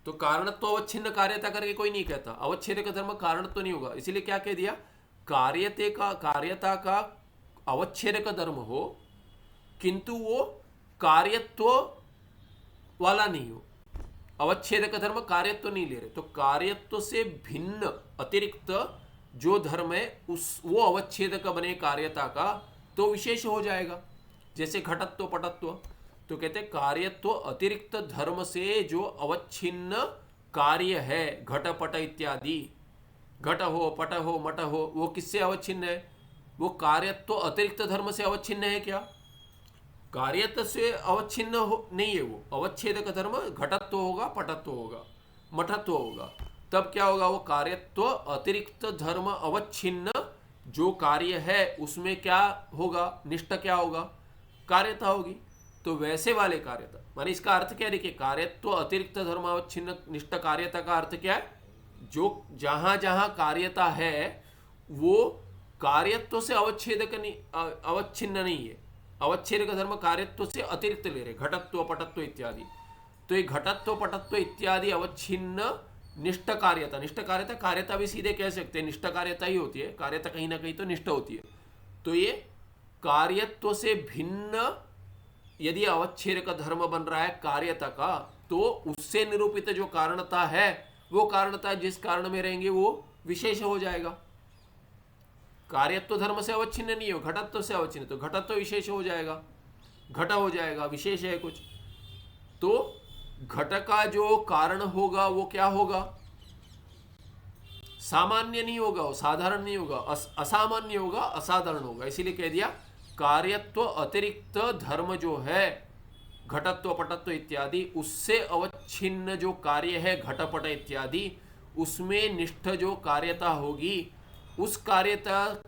तो कारणत्व अवच्छिन्न कार्यता करके कोई नहीं कहता, अवच्छेदक धर्म कारणत्व नहीं होगा। इसीलिए क्या कह दिया, कार्यता का अवच्छेदक धर्म हो किंतु वो कार्यत्व वाला नहीं हो। अवच्छेदक धर्म कार्यत्व नहीं ले रहे, तो कार्यत्व से भिन्न अतिरिक्त जो धर्म है वो अवच्छेदक बने कार्यता का, तो विशेष हो जाएगा। जैसे घटत्व पटत्व, तो कहते हैं कार्यत्व अतिरिक्त धर्म से जो अवच्छिन्न कार्य है, घट पट इत्यादि, घट हो पट हो मट हो, वो किससे अवच्छिन्न है, वो कार्यत्व अतिरिक्त धर्म से अवच्छिन्न है क्या, कार्यत्व से अवच्छिन्न नहीं है। वो अवच्छेदक धर्म घटत्व होगा, पटत्व होगा, मठत्व होगा। तब क्या होगा, वो कार्यत्व अतिरिक्त धर्म अवच्छिन्न जो कार्य है उसमें क्या होगा, निष्ठ क्या होगा, कार्यता होगी। तो वैसे वाले कार्यता माने इसका अर्थ क्या है, देखिए कार्यत्व अतिरिक्त धर्मावच्छिन्न निष्ठ कार्यता का अर्थ क्या है, जो जहां जहां कार्यता है वो कार्यत्व से अवच्छेदक नहीं, अवच्छिन्न नहीं है। अवच्छेदक धर्म कार्यत्व से अतिरिक्त ले रहे, घटत्व पटत्व इत्यादि। तो ये घटत्व पटत्व इत्यादि अवच्छिन्न निष्ठ कार्यता, निष्ठ कार्यता कार्यता भी सीधे कह सकते हैं, निष्ठ कार्यता ही होती है, कार्यता कहीं ना कहीं तो निष्ठ होती है। तो ये कार्यत्व से भिन्न यदि अवच्छेदक धर्म बन रहा है कार्यता का, तो उससे निरूपित जो कारणता है वो कारणता जिस कारण में रहेंगे वो विशेष हो जाएगा। कार्यत्व धर्म से अवच्छिन्न नहीं हो, घटत्व से अवच्छिन्न, तो घटत्व विशेष हो जाएगा, घट हो जाएगा, विशेष है कुछ। तो घट का जो कारण होगा वो क्या होगा, सामान्य नहीं होगा, वो साधारण नहीं होगा, असामान्य होगा, असाधारण होगा। इसीलिए कह दिया कार्यत्व अतिरिक्त धर्म जो है घटत्व पटत्व इत्यादि, उससे अवच्छिन्न जो कार्य है घटपट इत्यादि, उसमें निष्ठ जो कार्यता होगी, उस कार्यता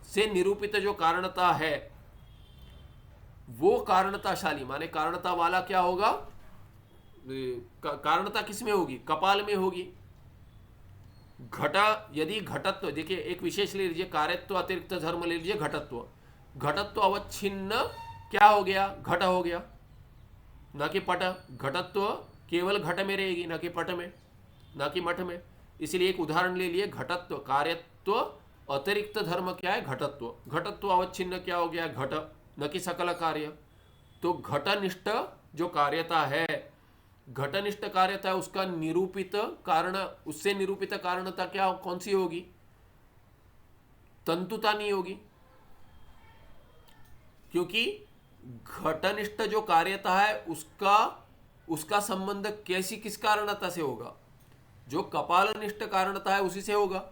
से निरूपित जो कारणता है वो कारणताशाली माने कारणता वाला क्या होगा, कारणता किसमें होगी, कपाल में होगी। घटा यदि घटत्व, देखिए एक विशेष ले लीजिए, कार्यत्व अतिरिक्त धर्म ले लीजिए घटत्व, घटत्व अवच्छिन्न क्या हो गया, घट हो गया, न कि पट। घटत्व केवल घट में रहेगी, न कि पट में, न कि मठ में। इसलिए एक उदाहरण ले लिए, घटत्व कार्यत्व अतिरिक्त धर्म क्या है, घटत्व, घटत्व अवच्छिन्न क्या हो गया, घट, न कि सकल कार्य। तो घटनिष्ठ जो कार्यता है, घटनिष्ठ कार्यता है, उसका निरूपित कारण, उससे निरूपित कारणता क्या कौन सी होगी, तंतुता नहीं होगी, क्योंकि घटनिष्ठ जो कार्यता है उसका संबंध कैसी किस कारणता से होगा, जो कपालनिष्ठ कारणता है उसी से होगा,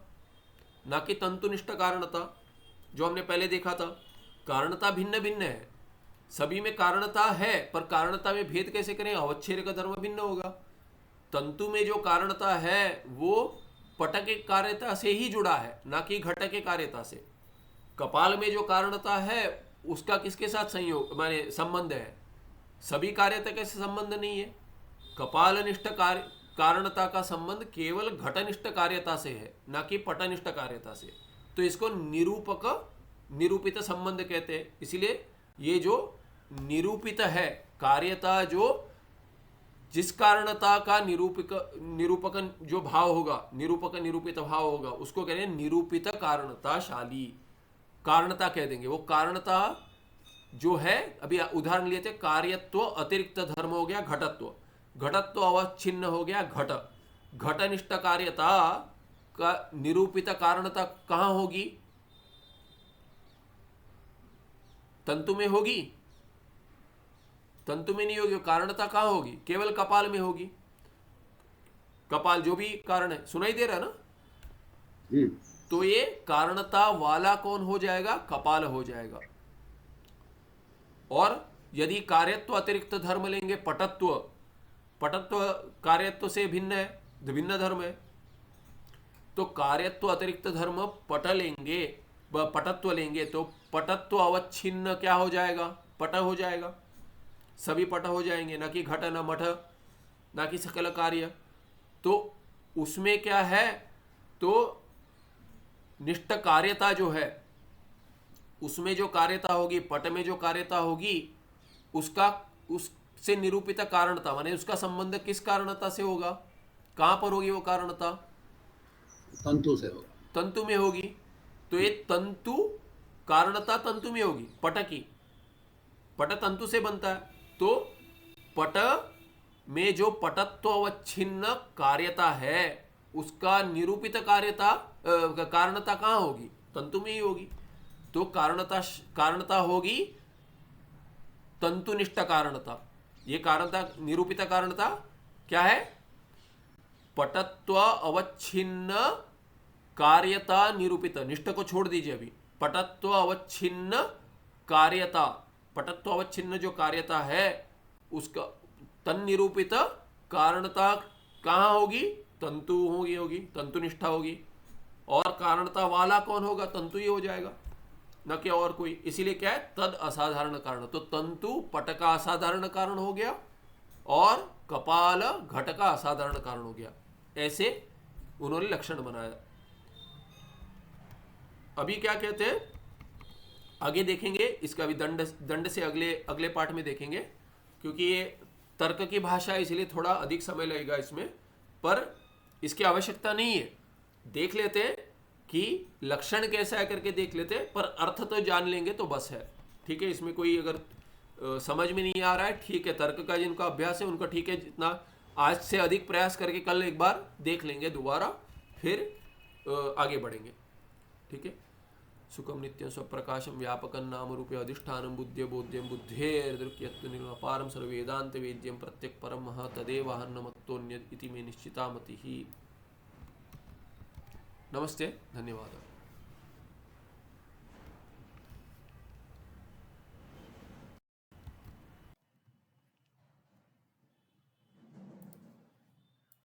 ना कि तंतुनिष्ठ कारणता। जो हमने पहले देखा था, कारणता भिन्न भिन्न है, सभी में कारणता है, पर कारणता में भेद कैसे करें, अवच्छेद का धर्म भिन्न होगा। तंतु में जो कारणता है वो पट के कार्यता से ही जुड़ा है, ना कि घट के कार्यता से। कपाल में जो कारणता है उसका किसके साथ संयोग माने संबंध है, सभी कार्यता के संबंध नहीं है। कपालनिष्ठ कारणता का संबंध केवल घटनिष्ठ कार्यता से है, ना कि पटनिष्ठ कार्यता से। तो इसको निरूपक निरूपित संबंध कहते हैं। इसलिए ये जो निरूपित है कार्यता, जो जिस कारणता का निरूपक जो भाव होगा, निरूपक निरूपित भाव होगा, उसको कह रहे हैं निरूपित कारणताशाली, कारणता कह देंगे। वो कारणता जो है, अभी उदाहरण लिए थे, कार्यत्व अतिरिक्त धर्म हो गया घटत्व, घटत्व अवच्छिन्न हो गया घट, घटनिष्ठ कार्यता का निरूपित कारणता कहां होगी, तंतु में होगी, तंतु में नहीं होगी। कारणता कहां होगी, केवल कपाल में होगी। कपाल जो भी कारण है, सुनाई दे रहा है ना, तो ये कारणता वाला कौन हो जाएगा, कपाल हो जाएगा। और यदि कार्यत्व अतिरिक्त धर्म लेंगे पटत्व, पटत्व कार्यत्व से भिन्न है, भिन्न धर्म है, तो कार्यत्व अतिरिक्त धर्म पट लेंगे, पटत्व लेंगे, तो पटत्व अवच्छिन्न क्या हो जाएगा, पट हो जाएगा, सभी पट हो जाएंगे, ना कि घट, न मठ, ना कि सकल कार्य। तो उसमें क्या है, तो निष्ठ कार्यता जो है, उसमें जो कार्यता होगी, पट में जो कार्यता होगी, उसका उससे निरूपित कारणता माने उसका संबंध किस कारणता से होगा, कहां पर होगी वो कारणता, तंतु से होगा, तंतु में होगी। तो ये तंतु कारणता तंतु में होगी, पट की, पट तंतु से बनता है। तो पट में जो पटत्व अवच्छिन्न कार्यता है उसका निरूपित कार्यता कारणता कहां होगी, तंतु में ही होगी। तो कारणता होगी तंतुनिष्ठ कारणता। ये कारणता निरूपित कारणता क्या है, पटत्व अवच्छिन्न कार्यता निरूपित, निष्ठ को छोड़ दीजिए अभी, पटत्व अवच्छिन्न कार्यता, पटत्व अवच्छिन्न जो कार्यता है उसका तन निरूपित कारणता कहां होगी, तंतु होगी, तंतुनिष्ठा होगी। और कारणता वाला कौन होगा? तंतु ही हो जाएगा, न कि और कोई। इसीलिए क्या है? तद असाधारण कारण। तो तंतु पट का असाधारण कारण हो गया और कपाल घट का असाधारण कारण हो गया। ऐसे उन्होंने लक्षण बनाया। अभी क्या कहते हैं, आगे देखेंगे इसका भी दंड से अगले पार्ट में देखेंगे, क्योंकि ये तर्क की भाषा है, इसलिए थोड़ा अधिक समय लगेगा इसमें, पर इसकी आवश्यकता नहीं है। देख लेते हैं कि लक्षण कैसा है करके देख लेते हैं, पर अर्थ तो जान लेंगे तो बस है। ठीक है, इसमें कोई अगर समझ में नहीं आ रहा है, ठीक है, तर्क का जिनका अभ्यास है उनका ठीक है, जितना आज से अधिक प्रयास करके कल एक बार देख लेंगे दोबारा, फिर आगे बढ़ेंगे। ठीक है। सुखम नित्यं स्वप्रकाशम व्यापकं नाम रूपे अधिष्ठानं बुद्ध्य बोध्यं बुद्धेर्दृक्यत्व निर्मपारं सर्ववेदांत वेद्यं प्रत्यक् परमः तदेव अहन्नमत्तोऽन्यत् इति मे निश्चिता मतिः। नमस्ते, धन्यवाद।